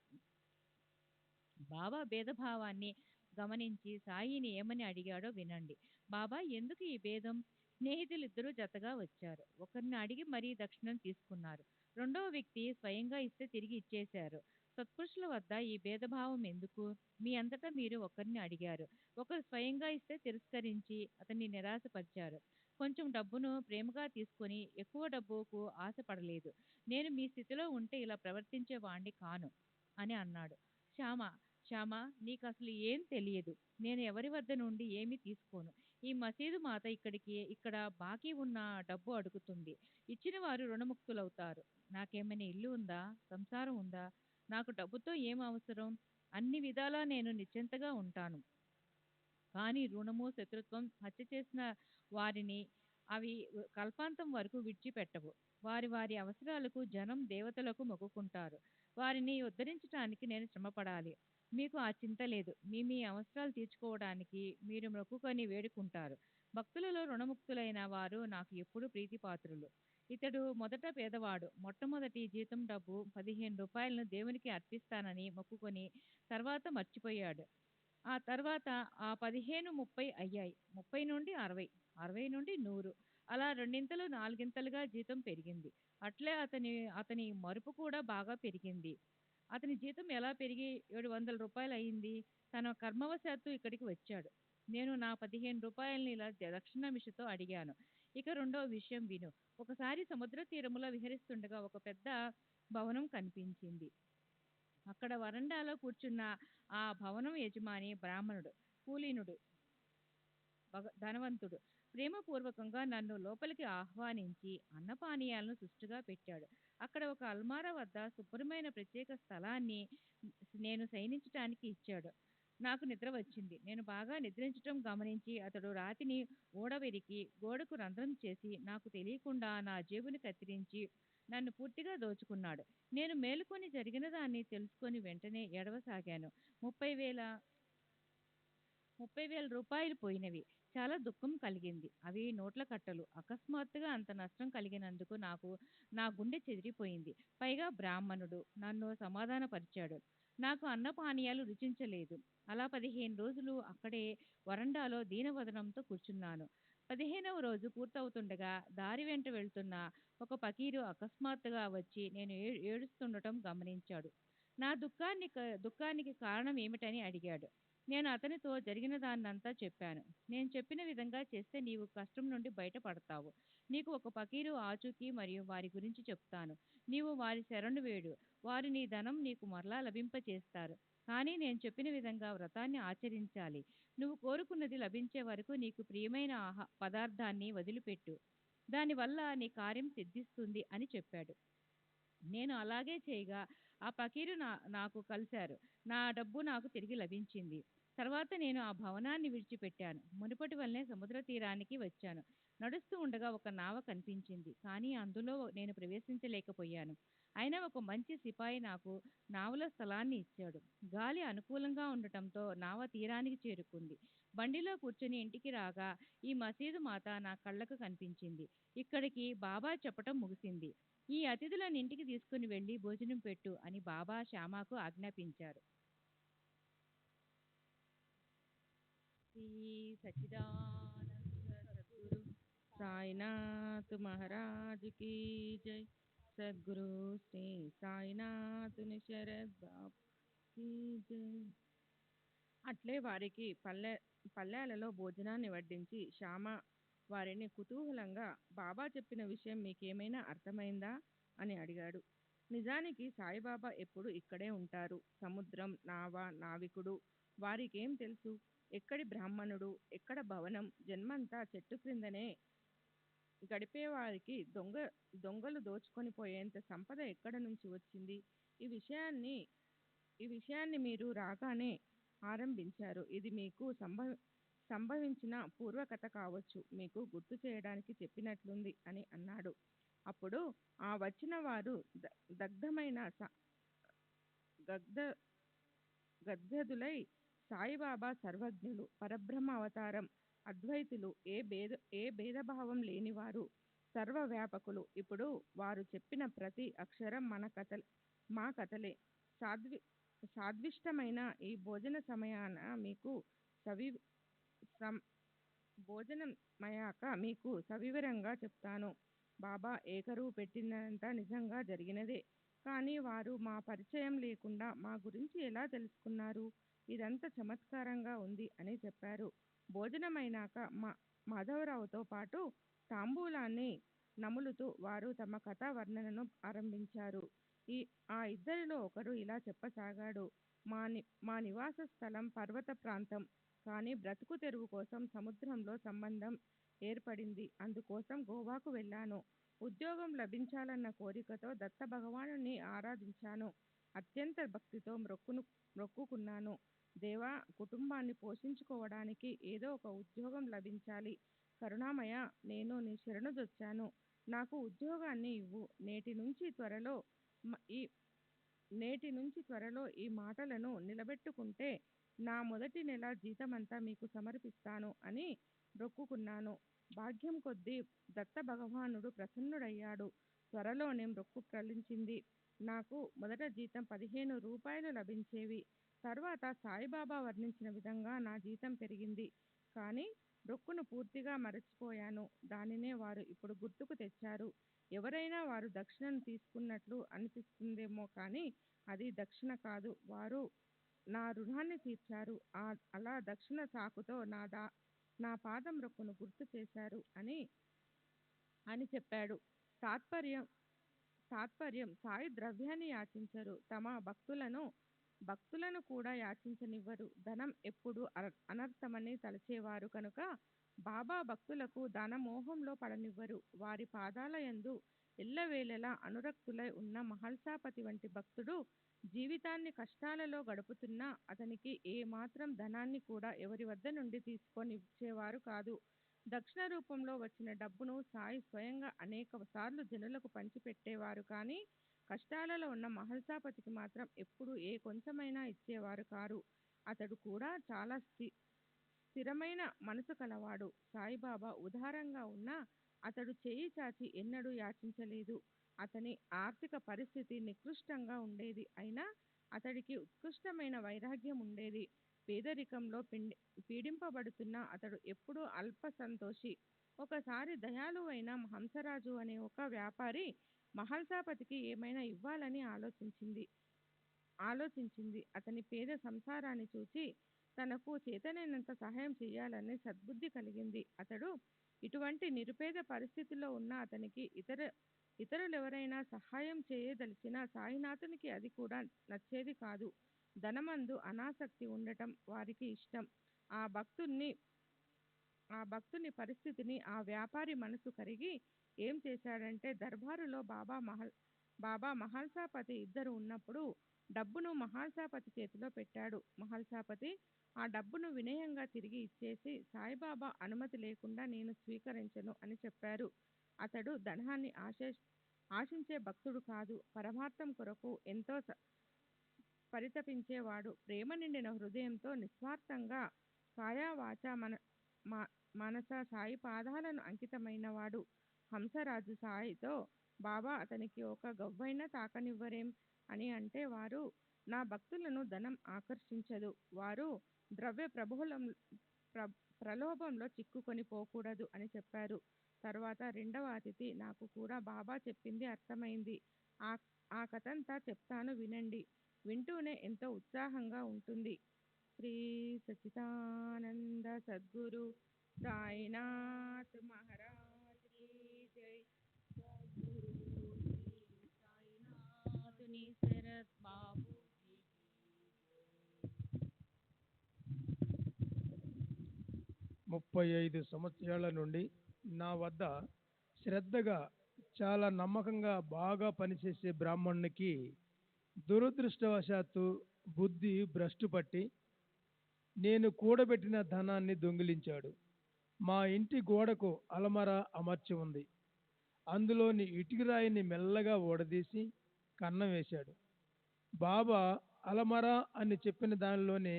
బాబా భేదభావాన్ని గమనించి సాయిని ఏమని అడిగాడో వినండి. బాబా, ఎందుకు ఈ భేదం? స్నేహితులిద్దరూ జతగా వచ్చారు. ఒకరిని అడిగి మరీ దక్షిణం తీసుకున్నారు. రెండవ వ్యక్తి స్వయంగా ఇస్తే తిరిగి ఇచ్చేశారు. సత్పురుషుల వద్ద ఈ భేదభావం ఎందుకు? మీ అంతటా మీరు ఒకరిని అడిగారు. ఒకరు స్వయంగా ఇస్తే తిరస్కరించి అతన్ని నిరాశపరిచారు. కొంచెం డబ్బును ప్రేమగా తీసుకొని ఎక్కువ డబ్బుకు ఆశపడలేదు. నేను మీ స్థితిలో ఉంటే ఇలా ప్రవర్తించేవాణ్ణి కాను అని అన్నాడు. శ్యామ, శ్యామ, నీకు అసలు ఏం తెలియదు. నేను ఎవరి వద్ద నుండి ఏమీ తీసుకోను. ఈ మసీదు మాత ఇక్కడ బాకీ ఉన్న డబ్బు అడుగుతుంది. ఇచ్చిన వారు రుణముక్తులవుతారు. నాకేమైనా ఇల్లు ఉందా? సంసారం ఉందా? నాకు డబ్బుతో ఏం అవసరం? అన్ని విధాలా నేను నిశ్చింతగా ఉంటాను. కానీ రుణము, శత్రుత్వం, హత్య చేసిన వారిని అవి కల్పాంతం వరకు విడిచిపెట్టవు. వారి వారి అవసరాలకు జనం దేవతలకు మొక్కుకుంటారు. వారిని ఉద్ధరించడానికి నేను శ్రమపడాలి. మీకు ఆ చింత లేదు. మీ అవసరాలు తీర్చుకోవడానికి మీరు మొక్కుకొని వేడుకుంటారు. భక్తులలో రుణముక్తులైన వారు నాకు ఎప్పుడూ ప్రీతిపాత్రులు. ఇతడు మొదట పేదవాడు. మొట్టమొదటి జీతం డబ్బు 15 రూపాయలను దేవునికి అర్పిస్తానని మొక్కుకొని తర్వాత మర్చిపోయాడు. ఆ తర్వాత ఆ 15 30 అయ్యాయి. 30 నుండి 60, 60 నుండి 100, అలా రెండింతలు నాలుగింతలుగా జీతం పెరిగింది. అట్లే అతని మరుపు కూడా బాగా పెరిగింది. అతని జీతం ఎలా పెరిగి 700 రూపాయలు అయింది? తన కర్మవశాత్తు ఇక్కడికి వచ్చాడు. నేను నా 15 రూపాయలని ఇలా దక్షిణామిషతో అడిగాను. ఇక రెండవ విషయం విను. ఒకసారి సముద్ర తీరములో విహరిస్తుండగా ఒక పెద్ద భవనం కనిపించింది. అక్కడ వరండాలో కూర్చున్న ఆ భవనం యజమాని బ్రాహ్మణుడు, కులీనుడు, ధనవంతుడు. ప్రేమపూర్వకంగా నన్ను లోపలికి ఆహ్వానించి అన్నపానీయాలను సుష్టుగా పెట్టాడు. అక్కడ ఒక అల్మారా వద్ద శుభ్రమైన ప్రత్యేక స్థలాన్ని నేను శయనించటానికి ఇచ్చాడు. నాకు నిద్ర వచ్చింది. నేను బాగా నిద్రించటం గమనించి అతడు రాతిని ఊడబెరికి గోడకు రంధ్రం చేసి నాకు తెలియకుండా నా జేబుని కత్తిరించి నన్ను పూర్తిగా దోచుకున్నాడు. నేను మేలుకొని జరిగిన దాన్ని తెలుసుకొని వెంటనే ఏడవసాగాను. 30,000 రూపాయలు పోయినవి. చాలా దుఃఖం కలిగింది. అవి నోట్ల కట్టలు. అకస్మాత్తుగా అంత నష్టం కలిగినందుకు నా గుండె చెదిరిపోయింది. పైగా బ్రాహ్మణుడు నన్ను సమాధానపరిచాడు. నాకు అన్నపానీయాలు రుచించలేదు. అలా 15 రోజులు అక్కడే వరండాలో దీనవదనంతో కూర్చున్నాను. 15వ రోజు పూర్తవుతుండగా దారి వెంట వెళ్తున్న ఒక పకీరు అకస్మాత్తుగా వచ్చి నేను ఏడుస్తుండటం గమనించాడు. నా దుఃఖానికి కారణం ఏమిటని అడిగాడు. నేను అతనితో జరిగిన దాన్నంతా చెప్పాను. నేను చెప్పిన విధంగా చేస్తే నీవు కష్టం నుండి బయటపడతావు. నీకు ఒక పకీరు ఆచూకీ మరియు వారి గురించి చెప్తాను. నీవు వారి శరణు వేడు. వారు నీ ధనం నీకు మరలా లభింపచేస్తారు. కానీ నేను చెప్పిన విధంగా వ్రతాన్ని ఆచరించాలి. నువ్వు కోరుకున్నది లభించే వరకు నీకు ప్రియమైన పదార్థాన్ని వదిలిపెట్టు. దానివల్ల నీ కార్యం సిద్ధిస్తుంది అని చెప్పాడు. నేను అలాగే చేయగా ఆ పకీరు నాకు కలిశారు. నా డబ్బు నాకు తిరిగి లభించింది. తర్వాత నేను ఆ భవనాన్ని విడిచిపెట్టాను. మునుపటి వల్లనే సముద్ర తీరానికి వచ్చాను. నడుస్తూ ఉండగా ఒక నావ కనిపించింది. కానీ అందులో నేను ప్రవేశించలేకపోయాను. అయినా ఒక మంచి సిపాయి నాకు నావలో స్థలాన్ని ఇచ్చాడు. గాలి అనుకూలంగా ఉండటంతో నావ తీరానికి చేరుకుంది. బండిలో కూర్చొని ఇంటికి రాగా ఈ మసీదు మాత నా కళ్ళకు కనిపించింది. ఇక్కడికి బాబా చెప్పటం ముగిసింది. ఈ అతిథులను ఇంటికి తీసుకుని వెళ్ళి భోజనం పెట్టు అని బాబా శ్యామకు ఆజ్ఞాపించారు. శ్రీ సచ్చిదానంద సద్గురు సాయినాథ్ మహారాజ్ కీ జై. సద్గురు శ్రీ సాయినాథ్ శరద్ బాబు కీ జై. అట్లే వారికి పల్లెలలో భోజనాన్ని వడ్డించి శ్యామ వారిని కుతూహలంగా, బాబా చెప్పిన విషయం మీకేమైనా అర్థమైందా అని అడిగాడు. నిజానికి సాయిబాబా ఎప్పుడు ఇక్కడే ఉంటారు. సముద్రం, నావ, నావికుడు వారికేం తెలుసు? ఎక్కడి బ్రాహ్మణుడు, ఎక్కడ భవనం, జన్మంతా చెట్టు క్రిందనే గడిపేవారికి దొంగలు దోచుకొని పోయేంత సంపద ఎక్కడ నుంచి వచ్చింది? ఈ విషయాన్ని మీరు రాగానే ఆరంభించారు. ఇది మీకు సంభవించిన పూర్వకథ కావచ్చు, మీకు గుర్తు చేయడానికి చెప్పినట్లుంది అని అన్నాడు. అప్పుడు ఆ వచ్చిన వారు గద్గదులై, సాయిబాబా సర్వజ్ఞులు, పరబ్రహ్మ అవతారం, అద్వైతులు, ఏ భేదభావం లేనివారు, సర్వవ్యాపకులు. ఇప్పుడు వారు చెప్పిన ప్రతి అక్షరం మా కథలే. సాద్విష్టమైన ఈ భోజన సమయాన భోజనమయ్యాక మీకు సవివరంగా చెప్తాను. బాబా ఏకరువు పెట్టినంత నిజంగా జరిగినదే. కానీ వారు మా పరిచయం లేకుండా మా గురించి ఎలా తెలుసుకున్నారు? ఇదంతా చమత్కారంగా ఉంది అని చెప్పారు. భోజనమైనాక మాధవరావుతో పాటు తాంబూలాన్ని నములుతూ వారు తమ కథా వర్ణనను ఆరంభించారు. ఆ ఇద్దరిలో ఒకరు ఇలా చెప్పసాగాడు. మా నివాస స్థలం పర్వత ప్రాంతం. కానీ బ్రతుకు తెరువు కోసం సముద్రంలో సంబంధం ఏర్పడింది. అందుకోసం గోవాకు వెళ్ళాను. ఉద్యోగం లభించాలన్న కోరికతో దత్త భగవానుని ఆరాధించాను. అత్యంత భక్తితో మొక్కుకున్నాను. దేవా, కుటుంబాన్ని పోషించుకోవడానికి ఏదో ఒక ఉద్యోగం లభించాలి. కరుణామయ, నేను నీ శరణుజొచ్చాను. నాకు ఉద్యోగాన్ని ఇవ్వు. నేటి నుంచి త్వరలో ఈ మాటలను నిలబెట్టుకుంటే నా మొదటి నెల జీతమంతా మీకు సమర్పిస్తాను అని మొక్కుకున్నాను. భాగ్యం కొద్దీ దత్త భగవానుడు ప్రసన్నుడయ్యాడు. త్వరలోనే మొక్కు ఫలించింది. నాకు మొదట జీతం 15 రూపాయలు లభించేవి. తర్వాత సాయిబాబా వర్ణించిన విధంగా నా జీతం పెరిగింది. కానీ మొక్కును పూర్తిగా మరచిపోయాను. దానినే వారు ఇప్పుడు గుర్తుకు తెచ్చారు. ఎవరైనా వారు దక్షిణను తీసుకున్నట్లు అనిపిస్తుందేమో కానీ అది దక్షిణ కాదు. వారు నా రుణాన్ని తీర్చారు. అలా దక్షిణ సాకుతో నా పాదం రొక్కును గుర్తు చేశారు అని చెప్పాడు. తాత్పర్యం సాయి ద్రవ్యాన్ని యాచించరు. తమ భక్తులను కూడా యాచించనివ్వరు. ధనం ఎప్పుడు అనర్థమని తలచేవారు కనుక బాబా భక్తులకు ధనమోహంలో పడనివ్వరు. వారి పాదాల యందు ఎల్లవేళలా అనురక్తులై ఉన్న మహల్సాపతి వంటి భక్తుడు జీవితాన్ని కష్టాలలో గడుపుతున్నా అతనికి ఏ మాత్రం ధనాన్ని కూడా ఎవరి వద్ద నుండి తీసుకొని ఇచ్చేవారు కాదు. దక్షిణ రూపంలో వచ్చిన డబ్బును సాయి స్వయంగా అనేక సార్లు జనులకు పంచిపెట్టేవారు. కానీ కష్టాలలో ఉన్న మహల్సాపతికి మాత్రం ఎప్పుడు ఏ కొంచెమైనా ఇచ్చేవారు కారు. అతడు కూడా చాలా స్థిరమైన మనసు కలవాడు. సాయిబాబా ఉదారంగా ఉన్నా అతడు చేయి చాచి ఎన్నడూ యాచించలేదు. అతని ఆర్థిక పరిస్థితి నికృష్టంగా ఉండేది. అయినా అతడికి ఉత్కృష్టమైన వైరాగ్యం ఉండేది. పేదరికంలో పీడింపబడుతున్న అతడు ఎప్పుడూ అల్ప సంతోషి. ఒకసారి దయాళువైన హంసరాజు అనే ఒక వ్యాపారి మహల్సాపతికి ఏమైనా ఇవ్వాలని ఆలోచించింది. అతని పేద సంసారాన్ని చూసి తనకు చేతనైనంత సహాయం చేయాలని సద్బుద్ధి కలిగింది. అతడు ఇటువంటి నిరుపేద పరిస్థితిలో ఉన్న అతనికి ఇతరులెవరైనా సహాయం చేయదలిచినా సాయినాథునికి అది కూడా నచ్చేది కాదు. ధనమందు అనాసక్తి ఉండటం వారికి ఇష్టం. ఆ భక్తుని పరిస్థితిని ఆ వ్యాపారి మనసు కరిగి ఏం చేశాడంటే, దర్బారులో బాబా మహల్సాపతి ఇద్దరు ఉన్నప్పుడు డబ్బును మహల్సాపతి చేతిలో పెట్టాడు. మహల్సాపతి ఆ డబ్బును వినయంగా తిరిగి ఇచ్చేసి, సాయిబాబా అనుమతి లేకుండా నేను స్వీకరించను అని చెప్పారు. అతడు ధనాన్ని ఆశించే భక్తుడు కాదు. పరమార్థం కొరకు ఎంతో పరితపించేవాడు. ప్రేమ నిండిన హృదయంతో నిస్వార్థంగా కాయ వాచ మనస సాయి పాదాలను అంకితమైనవాడు. హంసరాజు సాయితో బాబా అతనికి ఒక గవ్వైనా తాకనివ్వరేం అని అంటే వారు, నా భక్తులను ధనం ఆకర్షించదు, వారు ద్రవ్య ప్రలోభంలో చిక్కుకొని పోకూడదు అని చెప్పారు. తర్వాత రెండవ అతిథి, నాకు కూడా బాబా చెప్పింది అర్థమైంది. ఆ ఆ కథంతా చెప్తాను వినండి. వింటూనే ఎంతో ఉత్సాహంగా ఉంటుంది. శ్రీ సచిదానంద సద్గురు సాయినాథ్ మహారాజ్ కీ జై. సద్గురు శ్రీ సాయినాథుని శరత్ బాబు. 35 సంవత్సరాల నుండి నా వద్ద శ్రద్ధగా చాలా నమ్మకంగా బాగా పనిచేసే బ్రాహ్మణునికి దురదృష్టవశాత్తు బుద్ధి భ్రష్టు పట్టి నేను కూడబెట్టిన ధనాన్ని దొంగిలించాడు. మా ఇంటి గోడకు అలమర అమర్చి ఉంది. అందులోని ఇటుకరాయిని మెల్లగా ఓడదీసి కన్నం వేశాడు. బాబా అలమర అని చెప్పిన దానిలోనే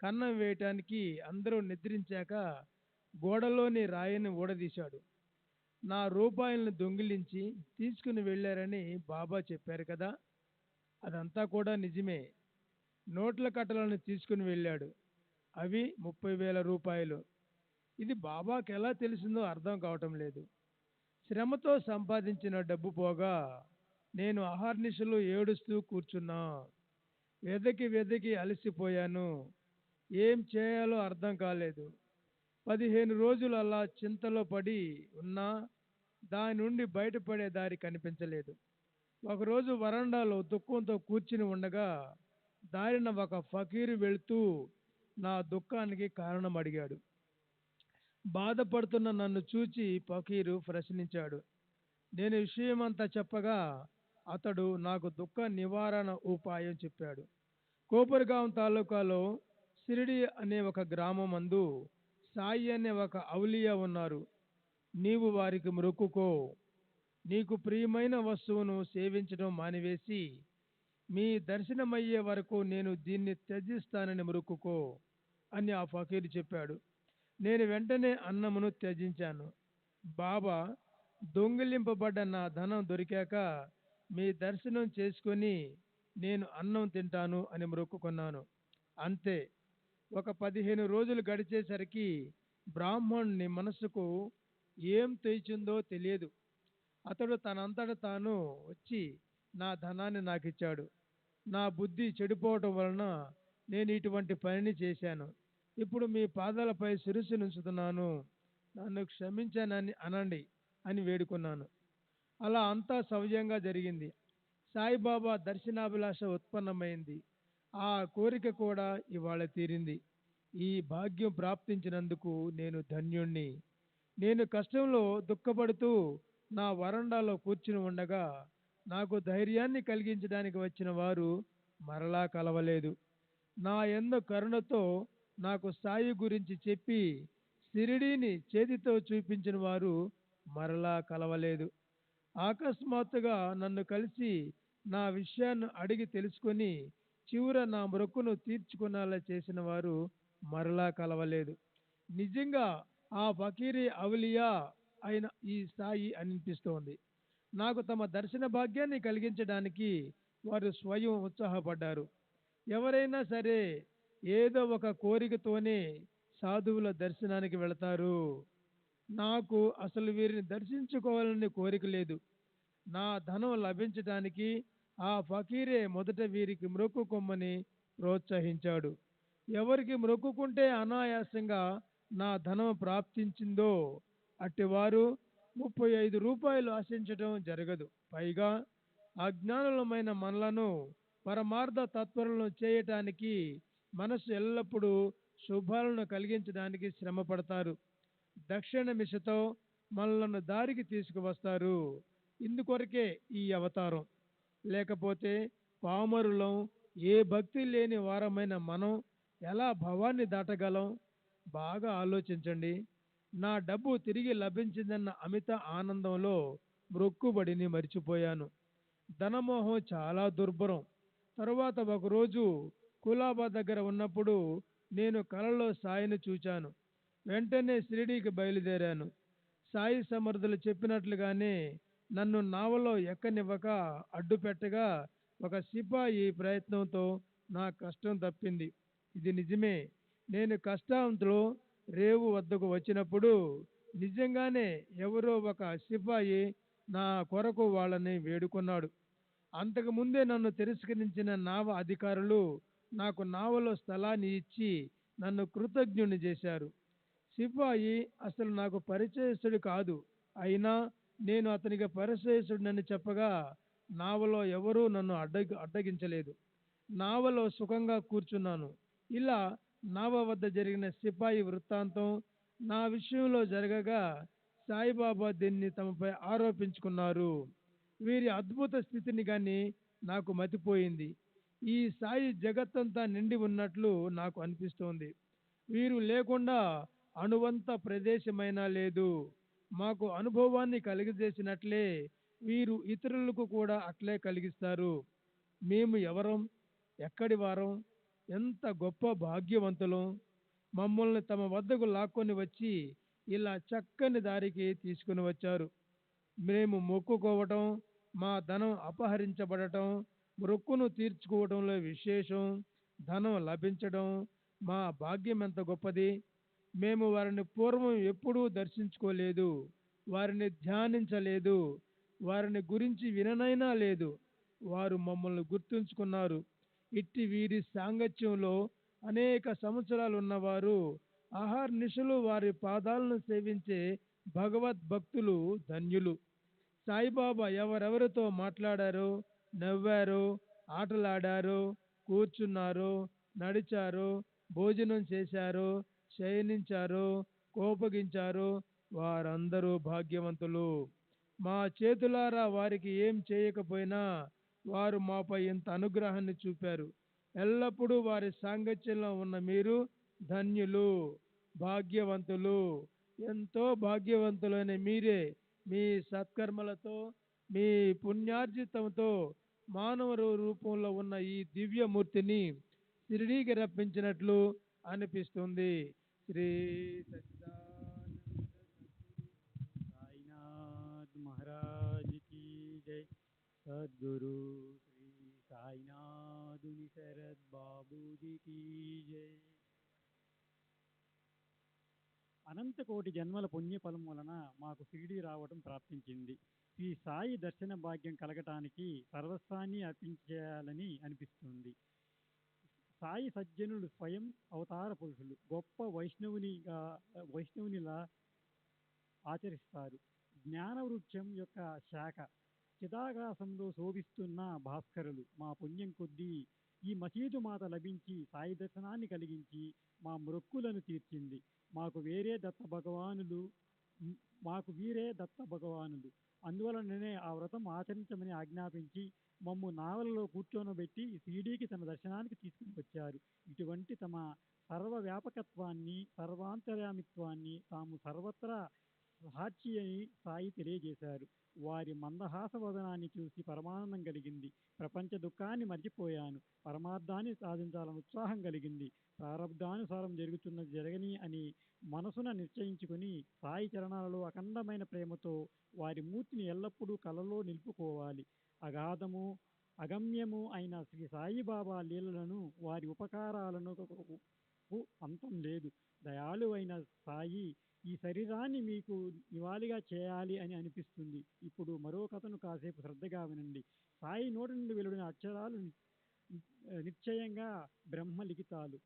కన్నం వేయటానికి అందరూ నిద్రించాక గోడలోని రాయిని ఊడదీశాడు. నా రూపాయలను దొంగిలించి తీసుకుని వెళ్ళారని బాబా చెప్పారు కదా, అదంతా కూడా నిజమే. నోట్ల కట్టలను తీసుకుని వెళ్ళాడు. అవి 30,000 రూపాయలు. ఇది బాబాకి ఎలా తెలిసిందో అర్థం కావటం లేదు. శ్రమతో సంపాదించిన డబ్బు పోగా నేను అహర్నిశలు ఏడుస్తూ కూర్చున్నా. వెదకి వెదకి అలసిపోయాను. ఏం చేయాలో అర్థం కాలేదు. 15 రోజులు అలా చింతలో పడి ఉన్నా దాని నుండి బయటపడే దారి కనిపించలేదు. ఒకరోజు వరండాలో దుఃఖంతో కూర్చుని ఉండగా దారిన ఒక ఫకీరు వెళుతూ నా దుఃఖానికి కారణం అడిగాడు. బాధపడుతున్న నన్ను చూచి ఫకీరు ప్రశ్నించాడు. నేను విషయమంతా చెప్పగా అతడు నాకు దుఃఖ నివారణ ఉపాయం చెప్పాడు. కోపర్గాం తాలూకాలో సిరిడి అనే ఒక గ్రామం అందు సాయి అనే ఒక ఔలియా ఉన్నారు. నీవు వారికి మొక్కుకో. నీకు ప్రియమైన వస్తువును సేవించడం మానివేసి మీ దర్శనమయ్యే వరకు నేను దీన్ని త్యజిస్తానని మొక్కుకో అని ఆ ఫకీరు చెప్పాడు. నేను వెంటనే అన్నమును త్యజించాను. బాబా, దొంగిలింపబడ్డ నా ధనం దొరికాక మీ దర్శనం చేసుకొని నేను అన్నం తింటాను అని మొక్కుకున్నాను. అంతే. ఒక 15 రోజులు గడిచేసరికి బ్రాహ్మణుని మనసుకు ఏం తోచిందో తెలియదు. అతడు తనంతట తాను వచ్చి నా ధనాన్ని నాకిచ్చాడు. నా బుద్ధి చెడిపోవటం వలన నేను ఇటువంటి పనిని చేశాను. ఇప్పుడు మీ పాదాలపై శిరస్సు నుంచుతున్నాను, నన్ను క్షమించానని అనండి అని వేడుకున్నాను. అలా అంతా సవ్యంగా జరిగింది. సాయిబాబా దర్శనాభిలాష ఉత్పన్నమైంది. ఆ కోరిక కూడా ఇవాళ తీరింది. ఈ భాగ్యం ప్రాప్తించినందుకు నేను ధన్యుణ్ణి. నేను కష్టంలో దుఃఖపడుతూ నా వరండాలో కూర్చుని ఉండగా నాకు ధైర్యాన్ని కలిగించడానికి వచ్చిన వారు మరలా కలవలేదు. నా యందు కరుణతో నాకు సాయి గురించి చెప్పి షిరిడీని చేతితో చూపించిన వారు మరలా కలవలేదు. అకస్మాత్తుగా నన్ను కలిసి నా విషయాన్ని అడిగి తెలుసుకొని చివర నా మొక్కును తీర్చుకునేలా చేసిన వారు మరలా కలవలేదు. నిజంగా ఆ ఫకీరీ ఔలియా అయిన ఈ సాయి అనిపిస్తోంది. నాకు తమ దర్శన భాగ్యాన్ని కలిగించడానికి వారు స్వయం ఉత్సాహపడ్డారు. ఎవరైనా సరే ఏదో ఒక కోరికతోనే సాధువుల దర్శనానికి వెళతారు. నాకు అసలు వీరిని దర్శించుకోవాలని కోరిక లేదు. నా ధనం లభించడానికి ఆ ఫకీరే మొదట వీరికి మొక్కుకొమ్మని ప్రోత్సహించాడు. ఎవరికి మొక్కుకుంటే అనాయాసంగా నా ధనం ప్రాప్తించిందో అట్టివారు 35 రూపాయలు ఆశించటం జరగదు. పైగా అజ్ఞానులమైన మనలను పరమార్థ తత్పరులను చేయటానికి మనసు ఎల్లప్పుడూ శుభాలను కలిగించడానికి శ్రమ పడతారు. దక్షిణ మిషతో మనలను దారికి తీసుకువస్తారు. ఇందుకొరకే ఈ అవతారం. లేకపోతే పామరులం, ఏ భక్తి లేని వారమైన మనం ఎలా భవాన్ని దాటగలం? బాగా ఆలోచించండి. నా డబ్బు తిరిగి లభించిందన్న అమిత ఆనందంలో మొక్కుబడిని మరిచిపోయాను. ధనమోహం చాలా దుర్భరం. తరువాత ఒకరోజు కులాబా దగ్గర ఉన్నప్పుడు నేను కలలో సాయిని చూచాను. వెంటనే షిరిడీకి బయలుదేరాను. సాయి సమర్థులు చెప్పినట్లుగానే నన్ను నావలో ఎక్కనివ్వక అడ్డుపెట్టగా ఒక సిపాయి ప్రయత్నంతో నా కష్టం తప్పింది. ఇది నిజమే. నేను కష్టాంతులో రేవు వద్దకు వచ్చినప్పుడు నిజంగానే ఎవరో ఒక సిపాయి నా కొరకు వాళ్ళని వేడుకున్నాడు. అంతకు ముందే నన్ను తిరస్కరించిన నావ అధికారులు నాకు నావలో స్థలాన్ని ఇచ్చి నన్ను కృతజ్ఞుని చేశారు. సిపాయి అసలు నాకు పరిచయస్తుడు కాదు. అయినా నేను అతనికి పరిచయస్తుడినని చెప్పగా నావలో ఎవరూ నన్ను అడ్డగించలేదు. నావలో సుఖంగా కూర్చున్నాను. ఇలా నావ వద్ద జరిగిన సిపాయి వృత్తాంతం నా విషయంలో జరగగా సాయిబాబా దీన్ని తమపై ఆరోపించుకున్నారు. వీరి అద్భుత స్థితిని గాని నాకు మతిపోయింది. ఈ సాయి జగత్తంతా నిండి ఉన్నట్లు నాకు అనిపిస్తోంది. వీరు లేకుండా అణువంత ప్రదేశమైనా లేదు. మాకు అనుభవాన్ని కలిగజేసినట్లే వీరు ఇతరులకు కూడా అట్లే కలిగిస్తారు. మేము ఎవరం, ఎక్కడి వారం, ఎంత గొప్ప భాగ్యవంతులం. మమ్మల్ని తమ వద్దకు లాక్కొని వచ్చి ఇలా చక్కని దారికి తీసుకుని వచ్చారు. మేము మొక్కుకోవటం, మా ధనం అపహరించబడటం, మొక్కును తీర్చుకోవడంలో విశేషం, ధనం లభించడం మా భాగ్యం ఎంత గొప్పది. మేము వారిని పూర్వం ఎప్పుడూ దర్శించుకోలేదు, వారిని ధ్యానించలేదు, వారిని గురించి విననైనా లేదు. వారు మమ్మల్ని గుర్తుంచుకున్నారు. ఇట్టి వీరి సాంగత్యంలో అనేక సంవత్సరాలు ఉన్నవారు అహర్నిశలు వారి పాదాలను సేవించే భగవద్భక్తులు ధన్యులు. సాయిబాబా ఎవరెవరితో మాట్లాడారో, నవ్వారో, ఆటలాడారో, కూర్చున్నారో, నడిచారో, భోజనం చేశారో, శయనించారో, కోపగించారో వారందరూ భాగ్యవంతులు. మా చేతులారా వారికి ఏం చేయకపోయినా వారు మాపై ఇంత అనుగ్రహాన్ని చూపారు. ఎల్లప్పుడూ వారి సాంగత్యంలో ఉన్న మీరు ధన్యులు, భాగ్యవంతులు. ఎంతో భాగ్యవంతులైన మీరే మీ సత్కర్మలతో, మీ పుణ్యార్జితంతో మానవ రూపంలో ఉన్న ఈ దివ్యమూర్తిని షిరిడీకి రప్పించినట్లు అనిపిస్తుంది. శ్రీ సచ్చిదానంద సాయినాథ్ మహారాజ్ की जय। सद्गुरु श्री साईनाथुनि शरद बाबूजी की जय। అనంతకోటి జన్మల పుణ్యఫలం వలన మాకు షిరిడీ రావటం ప్రాప్తించింది. ఈ సాయి దర్శన భాగ్యం కలగటానికి సర్వస్వాన్ని అర్పించేయాలని అనిపిస్తుంది. సాయి సజ్జనులు స్వయం అవతార పురుషులు, గొప్ప వైష్ణవునిలా ఆచరిస్తారు. జ్ఞాన వృక్షం యొక్క శాఖ, చిదాకాశంలో శోభిస్తున్న భాస్కరులు. మా పుణ్యం కొద్దీ ఈ మసీదు మాత లభించి సాయి దర్శనాన్ని కలిగించి మా మొక్కులను తీర్చింది. వీరే దత్త భగవానులు. అందువలననే ఆ వ్రతం ఆచరించమని ఆజ్ఞాపించి మమ్ము నావలలో కూర్చోనబెట్టి షిరిడీకి తన దర్శనానికి తీసుకుని వచ్చారు. ఇటువంటి తమ సర్వవ్యాపకత్వాన్ని, సర్వాంతర్యామిత్వాన్ని తాము సర్వత్రా సాక్షి అని సాయి తెలియజేశారు. వారి మందహాస వదనాన్ని చూసి పరమానందం కలిగింది. ప్రపంచ దుఃఖాన్ని మర్చిపోయాను. పరమార్థాన్ని సాధించాలని ఉత్సాహం కలిగింది. ప్రారబ్ధానుసారం జరగని అని మనసున నిశ్చయించుకుని సాయి చరణాలలో అఖండమైన ప్రేమతో వారి మూర్తిని ఎల్లప్పుడూ కలలో నిలుపుకోవాలి. అగాధము అగమ్యము అయిన శ్రీ సాయిబాబా లీలలను, వారి ఉపకారాలను అంతం లేదు. దయాళువైన సాయి ఈ శరీరాన్ని మీకు నివాళిగా చేయాలి అని అనిపిస్తుంది. ఇప్పుడు మరో కథను కాసేపు శ్రద్ధగా వినండి. సాయి నోటి నుండి వెలువడిన అక్షరాలు నిశ్చయంగా బ్రహ్మలిఖితాలు.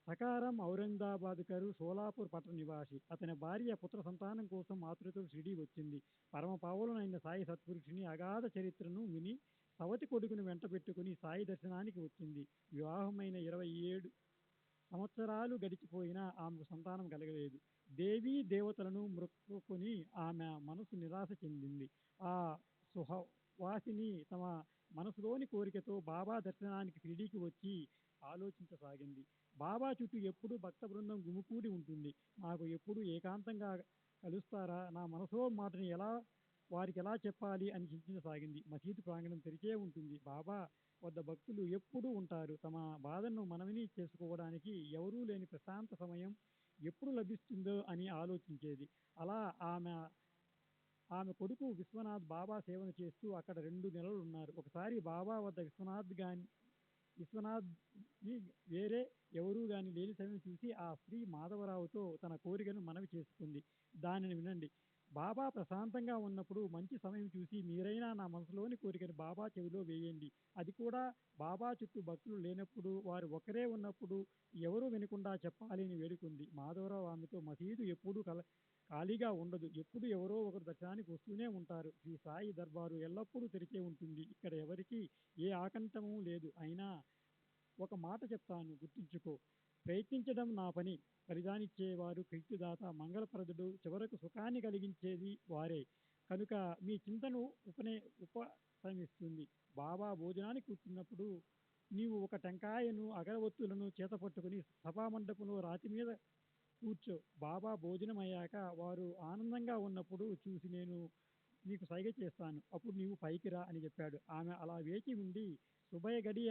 సకారం ఔరంగాబాద్కరు, సోలాపూర్ పట్టణ నివాసి. అతని భార్య పుత్ర సంతానం కోసం ఆతృతతో షిరిడీ వచ్చింది. పరమ పావనులైన సాయి సత్పురుషుని అగాధ చరిత్రను విని సవతి కొడుకును వెంట పెట్టుకుని సాయి దర్శనానికి వచ్చింది. వివాహమైన 27 సంవత్సరాలు గడిచిపోయినా ఆమెకు సంతానం కలగలేదు. దేవీ దేవతలను మొక్కుకొని ఆమె మనసు నిరాశ చెందింది. ఆ సుహవాసిని తమ మనసులోని కోరికతో బాబా దర్శనానికి షిరిడీకి వచ్చి ఆలోచించసాగింది. బాబా చుట్టూ ఎప్పుడూ భక్త బృందం గుమికూడి ఉంటుంది. నాకు ఎప్పుడు ఏకాంతంగా కలుస్తారా, నా మనసులో మాటని వారికి ఎలా చెప్పాలి అని చింతించసాగింది. మసీదు ప్రాంగణం తెరిచే ఉంటుంది. బాబా వద్ద భక్తులు ఎప్పుడూ ఉంటారు. తమ బాధను మనవిని చేసుకోవడానికి ఎవరూ లేని ప్రశాంత సమయం ఎప్పుడు లభిస్తుందో అని ఆలోచించేది. అలా ఆమె ఆమె కొడుకు విశ్వనాథ్ బాబా సేవను చేస్తూ అక్కడ 2 నెలలు ఉన్నారు. ఒకసారి బాబా వద్ద విశ్వనాథ్ వేరే ఎవరూ గాని లేని సమయం చూసి ఆ స్త్రీ మాధవరావుతో తన కోరికను మనవి చేసుకుంది. దానిని వినండి. బాబా ప్రశాంతంగా ఉన్నప్పుడు మంచి సమయం చూసి మీరైనా నా మనసులోని కోరికను బాబా చెవిలో వేయండి. అది కూడా బాబా చుట్టూ భక్తులు లేనప్పుడు, వారు ఒకరే ఉన్నప్పుడు ఎవరూ వినకుండా చెప్పాలి అని వేడుకుంది. మాధవరావు ఆమెతో మసీదు ఎప్పుడూ ఖాళీగా ఉండదు. ఎప్పుడు ఎవరో ఒకరు దర్శనానికి వస్తూనే ఉంటారు. శ్రీ సాయి దర్బారు ఎల్లప్పుడూ తెరిచే ఉంటుంది. ఇక్కడ ఎవరికీ ఏ ఆకంఠము లేదు. అయినా ఒక మాట చెప్తాను, గుర్తుంచుకో. ప్రయత్నించడం నా పని. ఫలితాన్నిచ్చేవారు కీర్తిదాత, మంగళప్రదుడు, చివరకు సుఖాన్ని కలిగించేది వారే. కనుక మీ చింతను ఉపశమిస్తుంది. బాబా భోజనానికి కూర్చున్నప్పుడు నీవు ఒక టెంకాయను, అగరవత్తులను చేత పట్టుకుని సభామండపంలో రాతి మీద కూర్చో. బాబా భోజనం అయ్యాక వారు ఆనందంగా ఉన్నప్పుడు చూసి నేను నీకు సైగ చేస్తాను. అప్పుడు నీవు పైకి రా అని చెప్పాడు. ఆమె అలా వేచి ఉండి సుబయ గడియ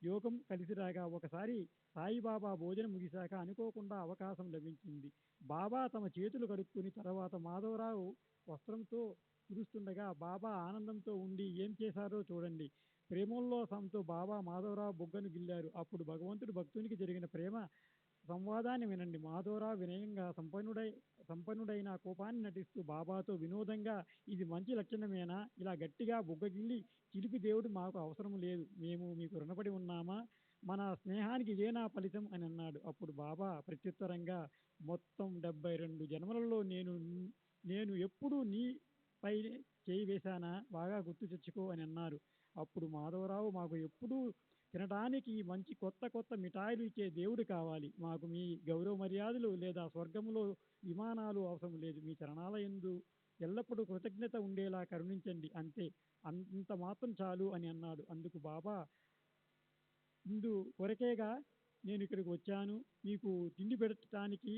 యోగం కలిసిరాగా ఒకసారి సాయిబాబా భోజనం ముగిశాక అనుకోకుండా అవకాశం లభించింది. బాబా తమ చేతులు కడుక్కుని తర్వాత మాధవరావు వస్త్రంతో కురుస్తుండగా బాబా ఆనందంతో ఉండి ఏం చేశారో చూడండి. ప్రేమోల్లాసంతో బాబా మాధవరావు బుగ్గను గిల్లారు. అప్పుడు భగవంతుడు భక్తునికి జరిగిన ప్రేమ సంవాదాన్ని వినండి. మాధవరావు వినయంగా సంపన్నుడైన కోపాన్ని నటిస్తూ బాబాతో వినోదంగా, ఇది మంచి లక్షణమేనా? ఇలా గట్టిగా బుగ్గగిల్లి చిలిపి దేవుడు మాకు అవసరం లేదు. మేము మీకు రుణపడి ఉన్నామా? మన స్నేహానికి ఇదేనా ఫలితం అని అన్నాడు. అప్పుడు బాబా ప్రత్యుత్తరంగా, మొత్తం 72 జన్మలలో నేను ఎప్పుడు నీపై చేయి వేశానా? బాగా గుర్తు తెచ్చుకో అని అన్నారు. అప్పుడు మాధవరావు, మాకు ఎప్పుడూ తినడానికి మంచి కొత్త మిఠాయిలు ఇచ్చే దేవుడు కావాలి. మాకు మీ గౌరవ మర్యాదలు లేదా స్వర్గంలో విమానాలు అవసరం లేదు. మీ చరణాల యందు ఎల్లప్పుడూ కృతజ్ఞత ఉండేలా కరుణించండి అంతే. అంత మాత్రం చాలు అని అన్నాడు. అందుకు బాబా, ఇందు కొరకేగా నేను ఇక్కడికి వచ్చాను. మీకు తిండి పెట్టడానికి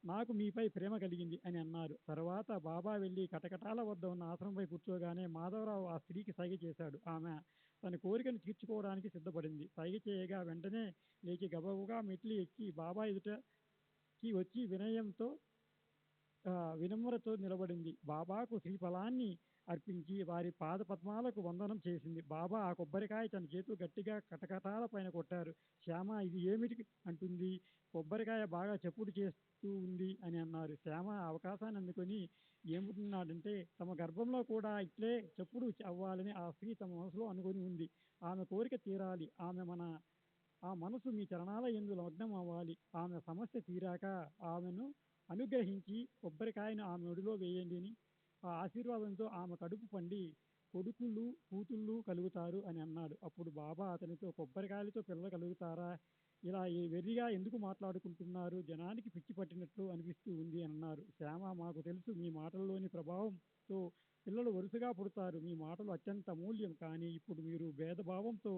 నాకు మీపై ప్రేమ కలిగింది అని అన్నారు. తర్వాత బాబా వెళ్ళి కటకటాల వద్ద ఉన్న ఆశ్రమంపై కూర్చోగానే మాధవరావు ఆ స్త్రీకి సైగ చేశాడు. ఆమె తన కోరికను తీర్చుకోవడానికి సిద్ధపడింది. సైగ చేయగా వెంటనే లేచి గబగబా మెట్లు ఎక్కి బాబా ఎదుటకి వచ్చి వినమ్రతో నిలబడింది. బాబాకు శ్రీఫలాన్ని అర్పించి వారి పాద పద్మాలకు వందనం చేసింది. బాబా ఆ కొబ్బరికాయ తన చేతులు గట్టిగా కటకటాల పైన కొట్టారు. శ్యామ, ఇది ఏమిటి అంటుంది? కొబ్బరికాయ బాగా చప్పుడు చేస్తూ ఉంది అని అన్నారు. శ్యామ అవకాశాన్ని అందుకొని ఏమంటున్నాడంటే, తమ గర్భంలో కూడా ఇట్లే చప్పుడు అవ్వాలని ఆ స్త్రీ తమ మనసులో అనుకొని ఉంది. ఆమె కోరిక తీరాలి. ఆ మనసు మీ చరణాల యందు లగ్నం అవ్వాలి. ఆమె సమస్య తీరాక ఆమెను అనుగ్రహించి కొబ్బరికాయను ఆమె ఒడిలో వేయండి అని ఆ ఆశీర్వాదంతో ఆమె కడుపు పండి కొడుకులు కూతుళ్ళు కలుగుతారు అని అన్నాడు. అప్పుడు బాబా అతనితో, కొబ్బరికాయలతో పిల్లలు కలుగుతారా? ఇలా వెర్రిగా ఎందుకు మాట్లాడుకుంటున్నారు? జనానికి పిచ్చి పట్టినట్లు అనిపిస్తూ ఉంది అన్నారు. శ్యామ, మాకు తెలుసు మీ మాటల్లోని ప్రభావంతో పిల్లలు వరుసగా పుడతారు. మీ మాటలు అత్యంత అమూల్యం. కానీ ఇప్పుడు మీరు భేదభావంతో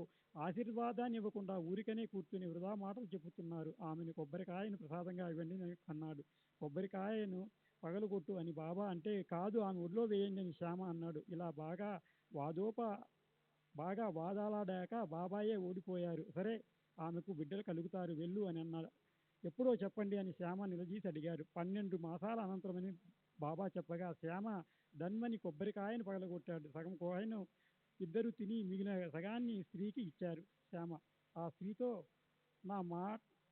ఆశీర్వాదాన్ని ఇవ్వకుండా ఊరికనే కూర్చుని వృధా మాటలు చెబుతున్నారు. ఆమెను కొబ్బరికాయను ప్రసాదంగా ఇవ్వండి అన్నాడు. కొబ్బరికాయను పగలగొట్టు అని బాబా అంటే, కాదు ఆమె ఒడిలో వేయండి అని శ్యామ అన్నాడు. ఇలా బాగా వాదాలాడాక బాబాయే ఓడిపోయారు. సరే, ఆమెకు బిడ్డలు కలుగుతారు, వెళ్ళు అని అన్నాడు. ఎప్పుడో చెప్పండి అని శ్యామ నిలదీసి అడిగారు. 12 మాసాల అనంతరమని బాబా చెప్పగా శ్యామ ధన్మని కొబ్బరికాయను పగలగొట్టాడు. సగం కాయను ఇద్దరు తిని మిగిలిన సగాన్ని స్త్రీకి ఇచ్చారు. శ్యామ ఆ స్త్రీతో,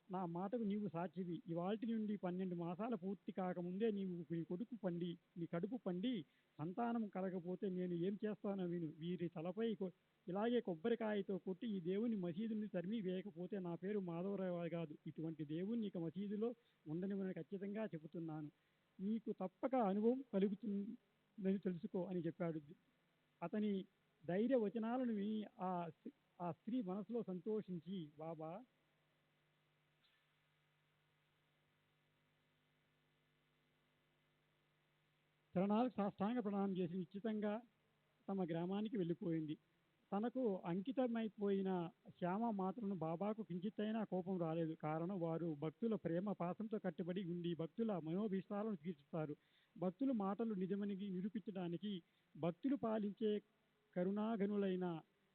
నా మాటకు నీవు సాక్షివి. ఇవాల్టి నుండి 12 మాసాల పూర్తి కాకముందే నీ కడుపు పండి సంతానం కలగపోతే నేను ఏం చేస్తానో విను. వీరి తలపై ఇలాగే కొబ్బరికాయతో కొట్టి ఈ దేవుని మసీదుని తరిమి వేయకపోతే నా పేరు మాధవరావు కాదు. ఇటువంటి దేవుణ్ణి ఇక మసీదులో ఉండనివని ఖచ్చితంగా చెబుతున్నాను. నీకు తప్పక అనుభవం కలుగుతుందని తెలుసుకో అని చెప్పాడు. అతని ధైర్య వచనాలను విని ఆ స్త్రీ మనసులో సంతోషించి బాబా చరణాలకు సాష్టాంగ ప్రణామం చేసి నిశ్చితంగా తమ గ్రామానికి వెళ్ళిపోయింది. తనకు అంకితమైపోయిన శ్యామ మాత్రం బాబాకు కించిత్తైనా కోపం రాలేదు. కారణం, వారు భక్తుల ప్రేమ పాశంతో కట్టుబడి ఉండి భక్తుల మనోభీష్టాలను తీర్చుతారు. భక్తుల మాటలు నిజమని నిరూపించడానికి భక్తులు పాలించే కరుణాఘనులైన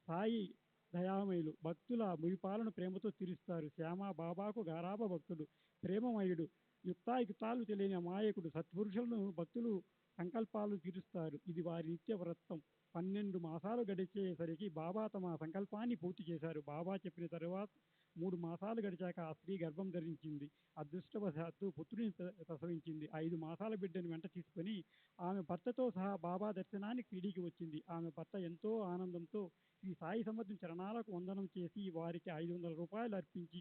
సాయి దయామయులు. భక్తుల మురిపాలను ప్రేమతో తీరుస్తారు. శ్యామ బాబాకు గారాబ భక్తుడు, ప్రేమమయుడు, యుక్తాయుక్తాలు తెలియని అమాయకుడు. సత్పురుషులను భక్తులు సంకల్పాలు తీరుస్తారు. ఇది వారి నిత్య వ్రతం. 12 మాసాలు గడిచేసరికి బాబా తమ సంకల్పాన్ని పూర్తి చేశారు. బాబా చెప్పిన తరువాత 3 మాసాలు గడిచాక ఆ స్త్రీ గర్భం ధరించింది. అదృష్టవశాత్తు పుత్రుని ప్రసవించింది. 5 మాసాల బిడ్డను వెంట తీసుకొని ఆమె భర్తతో సహా బాబా దర్శనానికి షిరిడీకి వచ్చింది. ఆమె భర్త ఎంతో ఆనందంతో శ్రీ సాయి సమర్థం చరణాలకు వందనం చేసి వారికి 500 రూపాయలు అర్పించి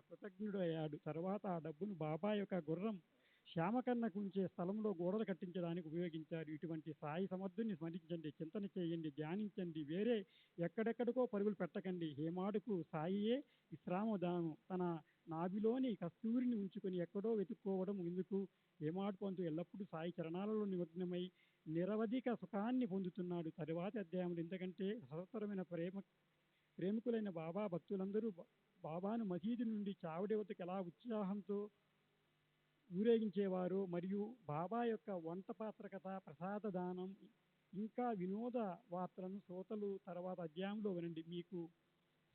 కృతజ్ఞుడు అయ్యాడు. తర్వాత ఆ డబ్బును బాబా యొక్క గుర్రం శ్యామకర్ణకు ఉంచే స్థలంలో గోడలు కట్టించడానికి ఉపయోగించారు. ఇటువంటి సాయి సమర్థుని స్మరించండి, చింతన చేయండి, ధ్యానించండి. వేరే ఎక్కడెక్కడికో పరుగులు పెట్టకండి. హేమాడుకు సాయియే విశ్రామదానం. తన నాభిలోని కస్తూరిని ఉంచుకొని ఎక్కడో వెతుక్కోవడం ఎందుకు? హేమాడు పంతు ఎల్లప్పుడూ సాయి చరణాలలో నిమగ్నమై నిరవధిక సుఖాన్ని పొందుతున్నాడు. తరువాతి అధ్యాయంలో ఇంతకంటే సహోత్తరమైన ప్రేమికులైన బాబా భక్తులందరూ బాబాను మసీదు నుండి చావడి వద్దకు ఎలా ఉత్సాహంతో ఊరేగించేవారు, మరియు బాబా యొక్క వంట పాత్ర కథ, ప్రసాద దానం, ఇంకా వినోద వార్తలను శ్రోతలు తర్వాత అధ్యాయంలో వినండి. మీకు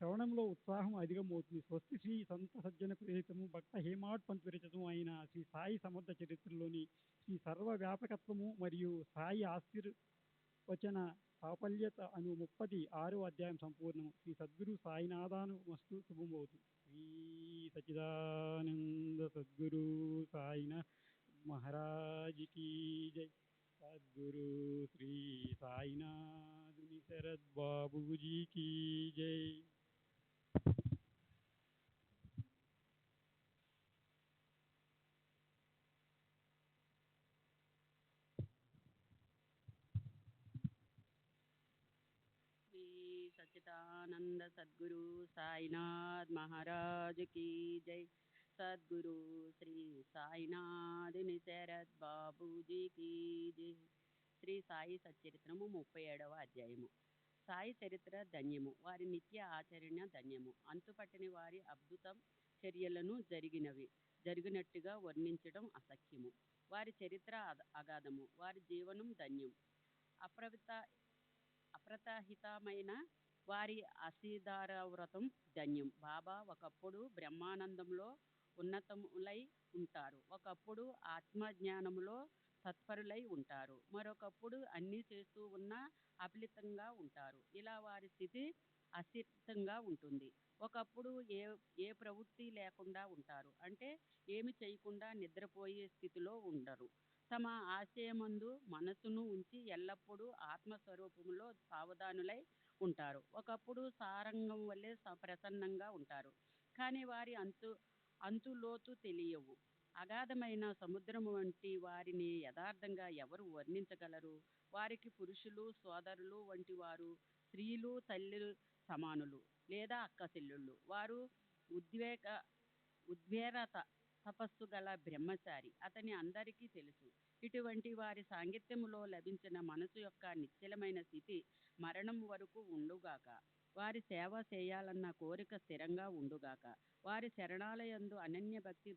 శ్రవణంలో ఉత్సాహం అధికమవుతుంది. స్వస్తి శ్రీ సంత సజ్జన ప్రేరితము భక్త హేమాడ్ పంత్ విరచితము అయిన శ్రీ సాయి సమర్థ చరిత్రలోని శ్రీ సర్వ వ్యాపకత్వము మరియు సాయి ఆశీర్వచన సాఫల్యత అను 36వ అధ్యాయం సంపూర్ణము. శ్రీ సద్గురు సాయినాథాను మస్తు శుభమవుతు. శ్రీ సచిదానంద సద్గురు సాయినాథ్ మహారాజ్ की जय. सद्गुरु श्री साईनाथ शरद बाबू जी की जय. श्री सच्चिदानंद सद्गुरु साईनाथ महाराज की जय. सद्गुरु श्री साईनाथ शरद बाबूजी की जय. శ్రీ సాయి సచ్చరిత్రము 37వ అధ్యాయము. సాయి చరిత్ర ధన్యము, వారి నిత్య ఆచరణ ధన్యము. అంతుపట్టని వారి అద్భుతం చర్యలను జరిగినట్టుగా వర్ణించడం అసఖ్యము. వారి చరిత్ర అగాధము, వారి జీవనం ధన్యం. అప్రతాహితమైన వారి అసిధార వ్రతం ధన్యం. బాబా ఒకప్పుడు బ్రహ్మానందంలో ఉన్నతములై ఉంటారు, ఒకప్పుడు ఆత్మజ్ఞానంలో తత్పరులై ఉంటారు, మరొకప్పుడు అన్నీ చేస్తూ ఉన్నా అఫలితంగా ఉంటారు. ఇలా వారి స్థితి అస్థిరంగా ఉంటుంది. ఒకప్పుడు ఏ ప్రవృత్తి లేకుండా ఉంటారు, అంటే ఏమి చేయకుండా నిద్రపోయే స్థితిలో ఉండరు. తమ ఆశయమందు మనసును ఉంచి ఎల్లప్పుడూ ఆత్మస్వరూపంలో సావధానులై ఉంటారు. ఒకప్పుడు సారంగం వల్లే ప్రసన్నంగా ఉంటారు, కానీ వారి అంతులోతు తెలియవు. అగాధమైన సముద్రం వంటి వారిని యథార్థంగా ఎవరు వర్ణించగలరు? వారికి పురుషులు సోదరులు వంటి వారు, స్త్రీలు తల్లి సమానులు లేదా అక్కచెల్లుళ్ళు. వారు ఉద్వేరత తపస్సు గల బ్రహ్మచారి, అతని అందరికీ తెలుసు. ఇటువంటి వారి సాంగత్యములో లభించిన మనసు యొక్క నిశ్చలమైన స్థితి మరణం వరకు ఉండుగాక. వారి సేవ చేయాలన్న కోరిక స్థిరంగా ఉండుగాక. వారి శరణాలయందు అనన్య భక్తి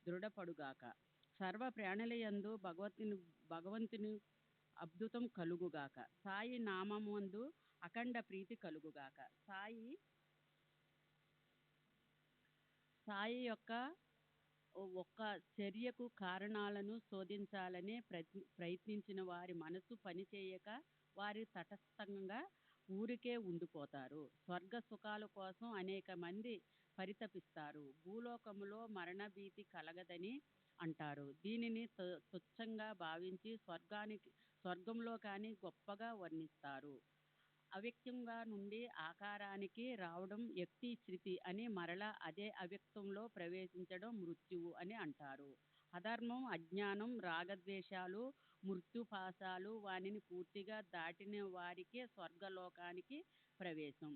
దృఢపడుగాక. సర్వ ప్రాణులయందు భగవంతుని అద్భుతం కలుగుగాక. సాయి నామమందు అఖండ ప్రీతి కలుగుగాక. సాయి యొక్క ఒక్క చర్యకు కారణాలను శోధించాలని ప్రయత్నించిన వారి మనసు పనిచేయక వారి తటస్థంగా ఊరికే ఉండిపోతారు. స్వర్గ సుఖాల కోసం అనేక మంది పరితపిస్తారు. భూలోకములో మరణభీతి కలగదని అంటారు. దీనిని తుచ్చంగా భావించి స్వర్గంలో కానీ గొప్పగా వర్ణిస్తారు. అవ్యక్తంగా నుండి ఆకారానికి రావడం వ్యక్తి శృతి అని, మరలా అదే అవ్యక్తంలో ప్రవేశించడం మృత్యువు అని అంటారు. అధర్మం, అజ్ఞానం, రాగద్వేషాలు, మృత్యుపాశాలు వానిని పూర్తిగా దాటిన వారికే స్వర్గలోకానికి ప్రవేశం.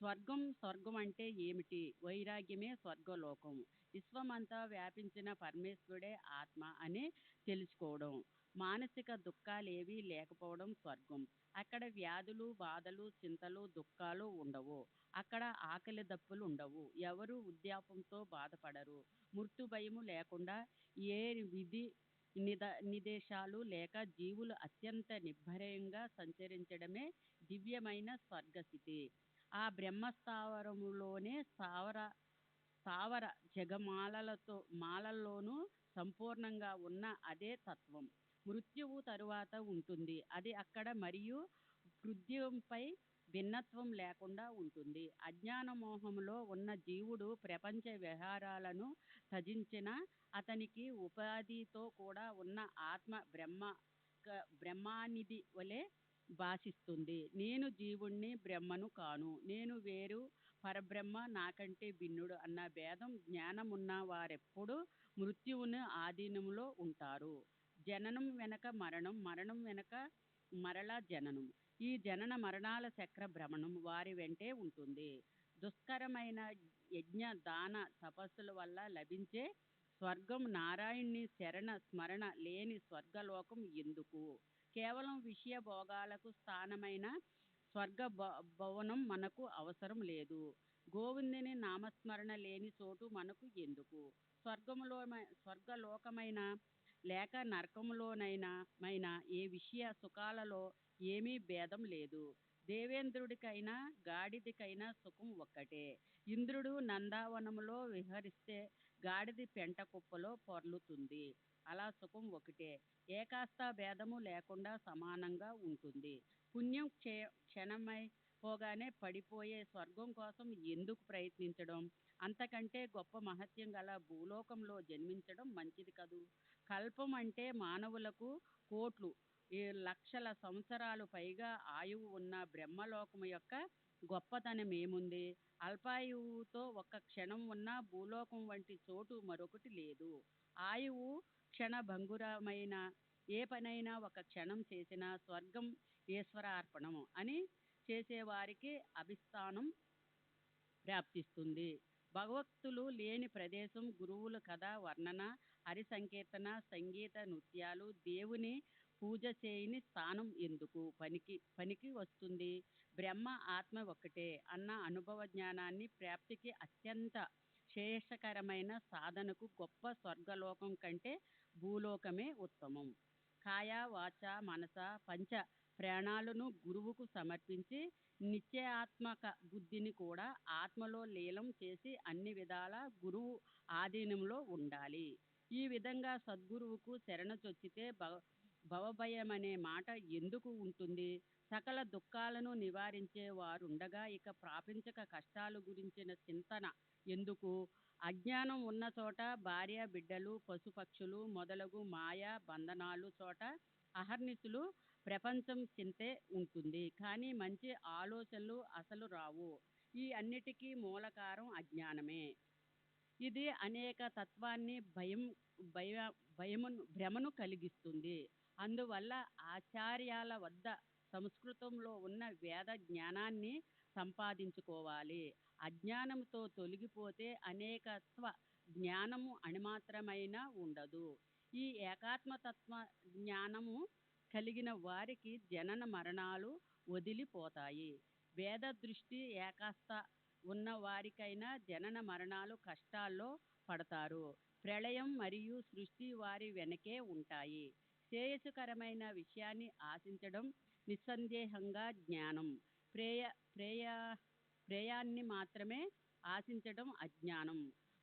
స్వర్గం అంటే ఏమిటి? వైరాగ్యమే స్వర్గలోకం. విశ్వమంతా వ్యాపించిన పరమేశ్వరుడే ఆత్మ అని తెలుసుకోవడం. మానసిక దుఃఖాలేవీ లేకపోవడం స్వర్గం. అక్కడ వ్యాధులు, బాధలు, చింతలు, దుఃఖాలు ఉండవు. అక్కడ ఆకలి దప్పులు ఉండవు. ఎవరు వృద్ధాప్యంతో బాధపడరు. మృత్యు భయము లేకుండా ఏ విధి నిదేశాలు లేక జీవులు అత్యంత నిర్భయంగా సంచరించడమే దివ్యమైన స్వర్గస్థితి. ఆ బ్రహ్మస్థావరములోనే స్థావర జగమాలలోనూ సంపూర్ణంగా ఉన్న అదే తత్వం. మృత్యువు తరువాత ఉంటుంది. అది అక్కడ మరియు పృథ్వీపై భిన్నత్వం లేకుండా ఉంటుంది. అజ్ఞాన మోహములో ఉన్న జీవుడు ప్రపంచ వ్యవహారాలను త్యజించిన అతనికి ఉపాధితో కూడా ఉన్న ఆత్మ బ్రహ్మానిధి వలె భాషిస్తుంది. నేను జీవుణ్ణి, బ్రహ్మను కాను, నేను వేరు, పరబ్రహ్మ నాకంటే భిన్నుడు అన్న భేదం జ్ఞానమున్న వారెప్పుడు మృత్యువుని ఆధీనంలో ఉంటారు. జననం వెనక మరణం, మరణం వెనక మరలా జననం. ఈ జనన మరణాల చక్ర భ్రమణం వారి వెంటే ఉంటుంది. దుష్కరమైన యజ్ఞ దాన తపస్సుల వల్ల లభించే స్వర్గం, నారాయణ్ణి శరణ స్మరణ లేని స్వర్గలోకం ఎందుకు? కేవలం విషయ భోగాలకు స్థానమైన స్వర్గ భవనం మనకు అవసరం లేదు. గోవిందుని నామస్మరణ లేని చోటు మనకు ఎందుకు? స్వర్గలోకమైన లేక నరకములోనైనా ఏ విషయ సుఖాలలో ఏమీ భేదం లేదు. దేవేంద్రుడికైనా గాడిదకైనా సుఖం ఒక్కటే. ఇంద్రుడు నందావనములో విహరిస్తే గాడిద పెంట కుప్పలో పొర్లుతుంది. అలా సుఖం ఒకటే. ఏకాస్త భేదము లేకుండా సమానంగా ఉంటుంది. పుణ్యం క్షణమై పోగానే పడిపోయే స్వర్గం కోసం ఎందుకు ప్రయత్నించడం? అంతకంటే గొప్ప మహత్యం గల భూలోకంలో జన్మించడం మంచిది కదూ. కల్పం అంటే మానవులకు కోట్లు లక్షల సంవత్సరాలు పైగా ఆయువు ఉన్న బ్రహ్మలోకము యొక్క గొప్పతనం ఏముంది? అల్పాయువుతో ఒక్క క్షణం ఉన్న భూలోకం వంటి చోటు మరొకటి లేదు. ఆయువు క్షణభంగురమైన ఏ పనైనా ఒక క్షణం చేసిన స్వర్గం ఈశ్వరార్పణం అని చేసేవారికి అభిస్థానం ప్రాప్తిస్తుంది. భగవక్తులు లేని ప్రదేశం, గురువుల కథ వర్ణన, హరి సంకీర్తన, సంగీత నృత్యాలు, దేవుని పూజ చేయని స్థానం ఎందుకు పనికి వస్తుంది? బ్రహ్మ ఆత్మ ఒక్కటే అన్న అనుభవ జ్ఞానాన్ని ప్రాప్తికి అత్యంత శ్రేయస్కరమైన సాధనకు గొప్ప స్వర్గలోకం కంటే భూలోకమే ఉత్తమం. కాయ వాచ మనస పంచ ప్రాణాలను గురువుకు సమర్పించి నిశ్చయాత్మక బుద్ధిని కూడా ఆత్మలో లీలం చేసి అన్ని విధాల గురువు ఆధీనంలో ఉండాలి. ఈ విధంగా సద్గురువుకు శరణొచ్చితే భవభయమనే మాట ఎందుకు ఉంటుంది? సకల దుఃఖాలను నివారించే వారుండగా ఇక ప్రాపంచిక కష్టాల గురించిన చింతన ఎందుకు? అజ్ఞానం ఉన్న చోట భార్య బిడ్డలు పశుపక్షులు మొదలగు మాయా బంధనాలు చోట అహర్నిశలు ప్రపంచం చింతే ఉంటుంది. కానీ మంచి ఆలోచనలు అసలు రావు. ఈ అన్నిటికీ మూలకారం అజ్ఞానమే. ఇది అనేక తత్వాన్ని భ్రమను కలిగిస్తుంది. అందువల్ల ఆచార్యాల వద్ద సంస్కృతంలో ఉన్న వేద జ్ఞానాన్ని సంపాదించుకోవాలి. అజ్ఞానంతో తొలగిపోతే అనేకత్వ జ్ఞానము అణిమాత్రమైనా ఉండదు. ఈ ఏకాత్మతత్వ జ్ఞానము కలిగిన వారికి జనన మరణాలు వదిలిపోతాయి. వేద దృష్టి ఏకాస్త ఉన్న వారికైనా జనన మరణాలు కష్టాల్లో పడతారు. ప్రళయం మరియు సృష్టి వారి వెనకే ఉంటాయి. శ్రేయస్కరమైన విషయాన్ని ఆశించడం నిస్సందేహంగా జ్ఞానం. ప్రేయాన్ని మాత్రమే ఆశించడం అజ్ఞానం.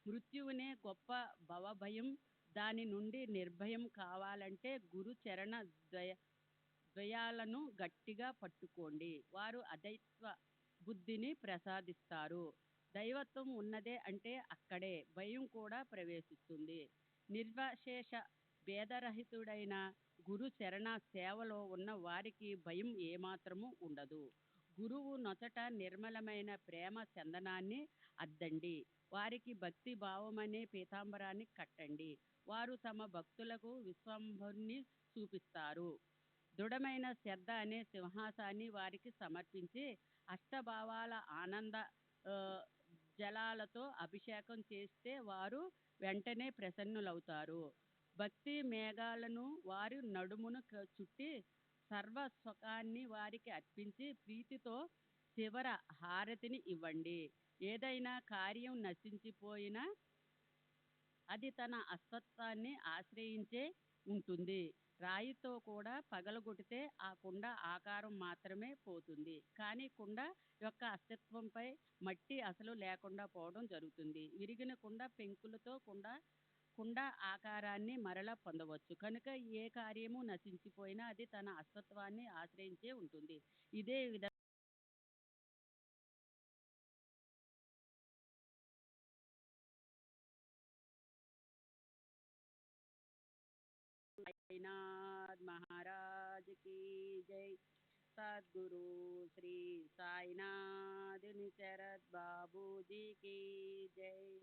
మృత్యువునే గొప్ప భవభయం. దాని నుండి నిర్భయం కావాలంటే గురు చరణ ద్వయాలను గట్టిగా పట్టుకోండి. వారు అద్వైత బుద్ధిని ప్రసాదిస్తారు. దైవత్వం ఉన్నదే అంటే అక్కడే భయం కూడా ప్రవేశిస్తుంది. నిర్వశేష భేదరహితుడైన గురు చరణ సేవలో ఉన్న వారికి భయం ఏమాత్రము ఉండదు. గురువు నొసట నిర్మలమైన ప్రేమ చందనాన్ని అద్దండి. వారికి భక్తి భావమనే పీతాంబరాన్ని కట్టండి. వారు తమ భక్తులకు విశ్వంభరుని చూపిస్తారు. దృఢమైన శ్రద్ధ అనే సింహాసాన్ని వారికి సమర్పించి అష్టభావాల ఆనంద జలాలతో అభిషేకం చేస్తే వారు వెంటనే ప్రసన్నులవుతారు. భక్తి మేఘాలను వారి నడుమును చుట్టి సర్వ సుఖాన్ని వారికి అర్పించి ప్రీతితో చివర హారతిని ఇవ్వండి. ఏదైనా కార్యం నశించిపోయినా అది తన అస్తిత్వాన్ని ఆశ్రయించే ఉంటుంది. రాయితో కూడా పగలగొడితే ఆ కుండ ఆకారం మాత్రమే పోతుంది. కానీ కుండ యొక్క అస్తిత్వంపై మట్టి అసలు లేకుండా పోవడం జరుగుతుంది. విరిగిన కుండ పెంకులతో కుండ కుండ ఆకారాన్ని మరల పొందవచ్చు. కనుక ఏ కార్యము నశించిపోయినా అది తన అస్తిత్వాన్ని ఆశ్రయించే ఉంటుంది. ఇదే విధంగా साईनाथ महाराज की जय। सद्गुरु श्री साईनाथ शरद बाबू जी की जय।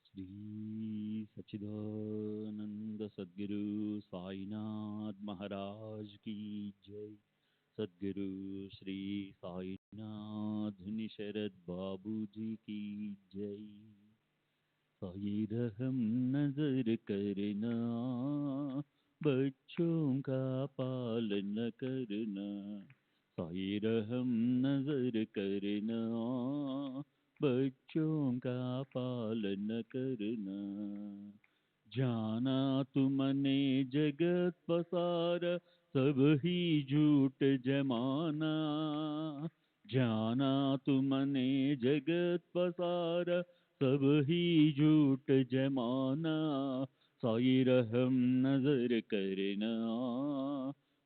श्री सच्चिदानंद सद्गुरु साईनाथ महाराज की जय। सद्गुरु श्री साईनाथ शरद बाबू जी की जय। साई रहम नजर करना, बच्चों का पालन करना। साई रहम नजर करना, बच्चों का पालन करना। जाना तुमने जगत पसारा, सब ही झूठ जमाना। जाना तुमने जगत पसारा, सब ही झूठ जमाना। साई रहम नजर करना,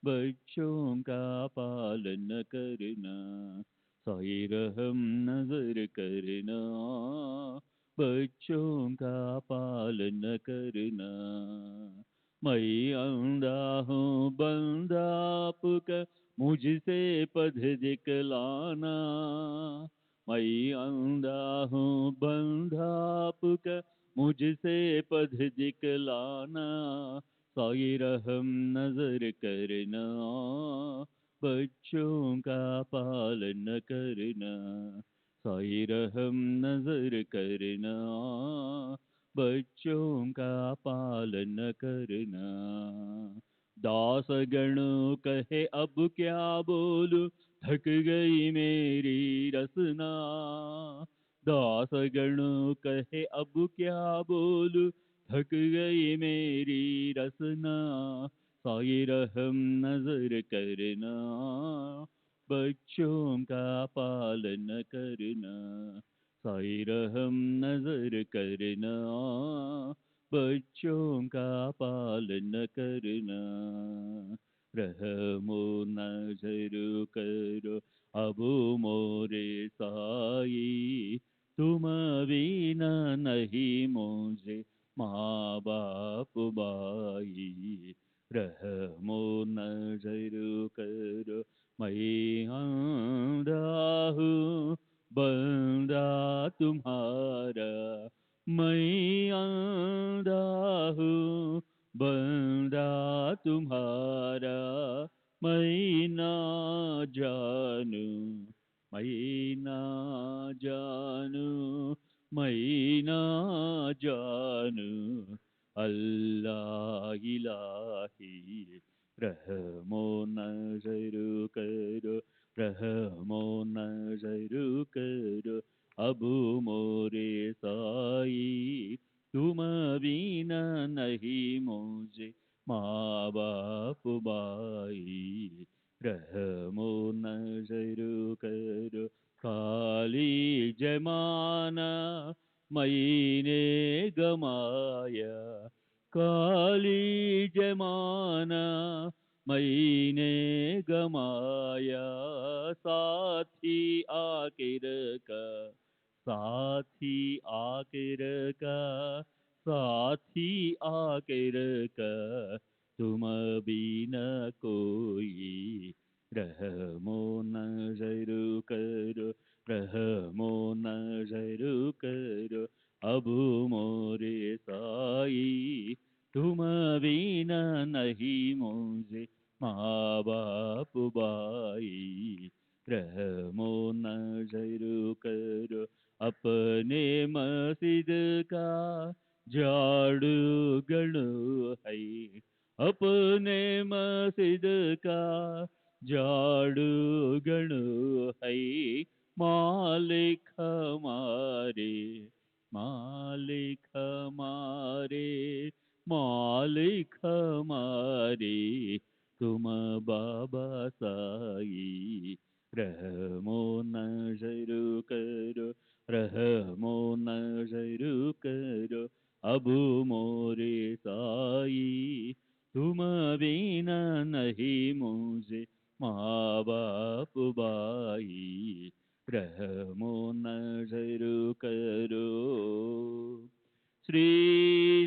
बच्चों का पालन करना। साई रहम नजर करना, बच्चों का पालन करना। मैं अंधा हूँ बंदा आपका, मुझसे पद दिखलाना। मैं अंधा हूँ बंदा आपका, मुझसे पद दिखलाना। साई रहम नजर करना, बच्चों का पालन करना। साई रहम नजर करना, बच्चों का पालन करना। दास गणों कहे अब क्या बोलूं, थक गई मेरी रसना। दास गणों कहे अब क्या बोलूं, थक गई मेरी रसना। साई रहम नजर करना, बच्चों का पालन करना। साई रहम नजर करना, बच्चों का पालन करना। रहमो नजर करो अब मोरे साई, तुम बिना नहीं मुझे माँ बाप भाई। रहमो नजर करो, मैं अंधा हूँ बंदा तुम्हारा। मैं अंधा हूँ बंदा तुम्हारा। मैं ना जानू मैना जानू मैना जानू अल्लाह इलाही रहमो नजर करो रहमो नजर करो अब मोरे साई तुम बिना नहीं मुझे माँ बाप भाई रहमो नजर करो खाली जमाना मैंने गमाया काली जमाना मैंने गमाया साथी आखिर का साथी आखिर का साथी आखिर का तुम बिना कोई रहमो नजर करो रहमो नजर करो अब मोरे साई तुम बिना नहीं मुझे माँ बाप भाई रहमो नजर करो अपने मस्जिद का झाड़ू गणो है अपने मस्जिद का झाड़ू गणो है मालिक हमारे मालिक हमारे मालिक हमारे तुम बाबा साई रहमो नजर करो रहमो नजर करो अब मोरे साई तुम बिना नहीं मुझे माँ बाप भाई रहमो नजर करो। श्री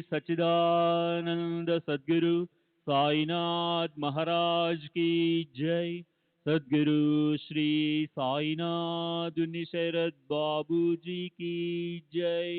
सच्चिदानंद सद्गुरु साईनाथ महाराज की जय। सद्गुरु श्री साईनाथ निशरद बाबू जी की जय।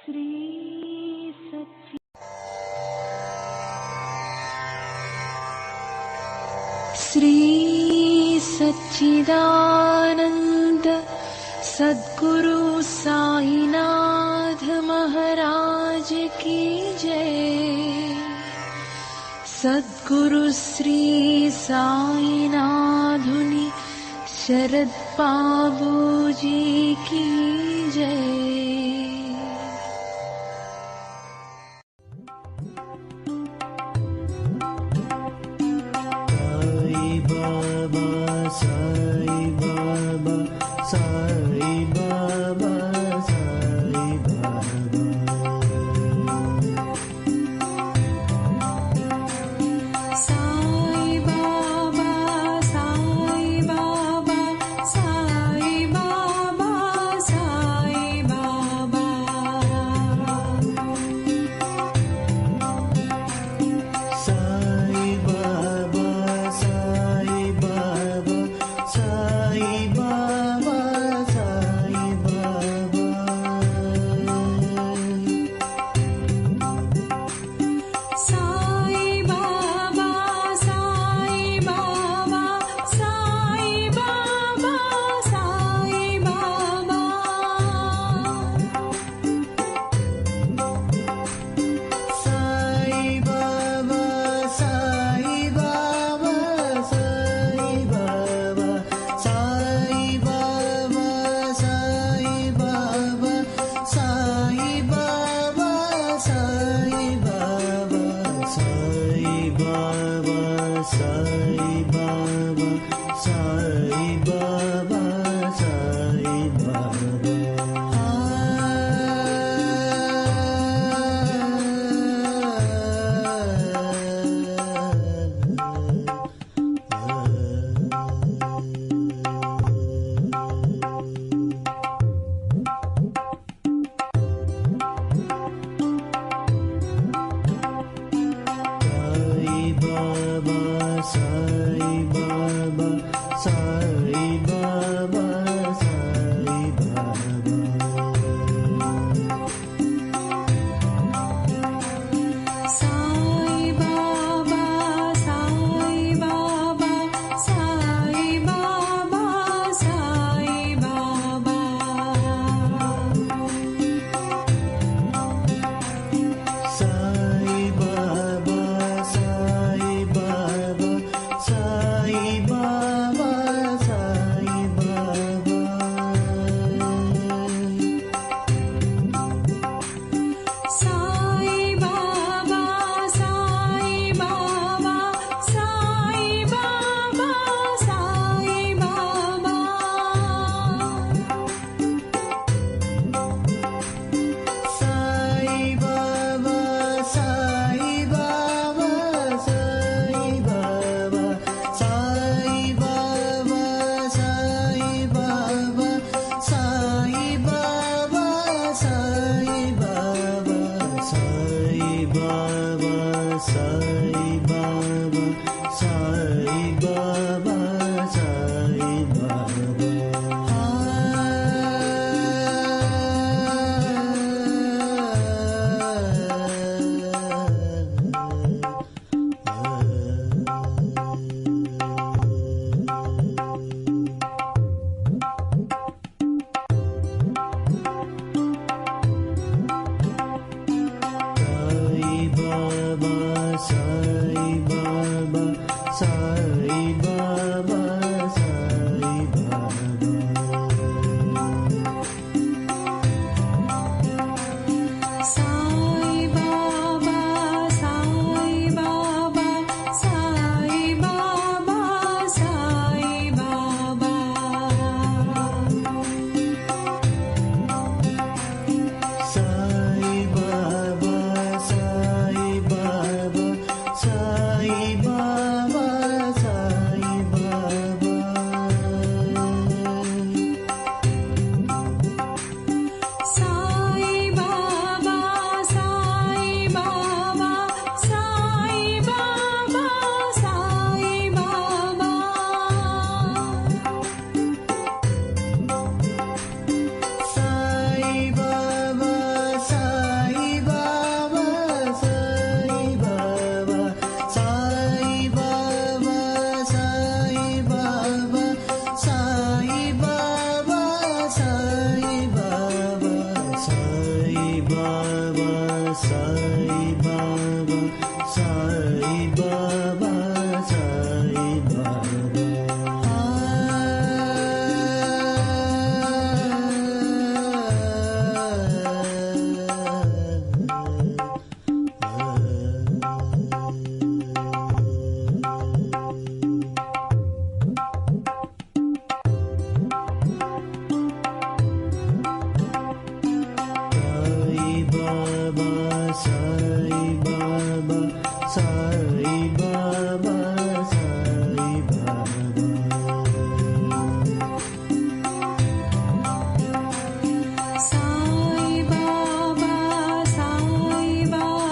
श्री सच्चि श्री सच्चिदानंद सद्गुरु साईनाथ महाराज की जय। सद्गुरु श्री साईनाथुनि शरद बाबू जी की जय। Sai Baba Sai Baba, Sai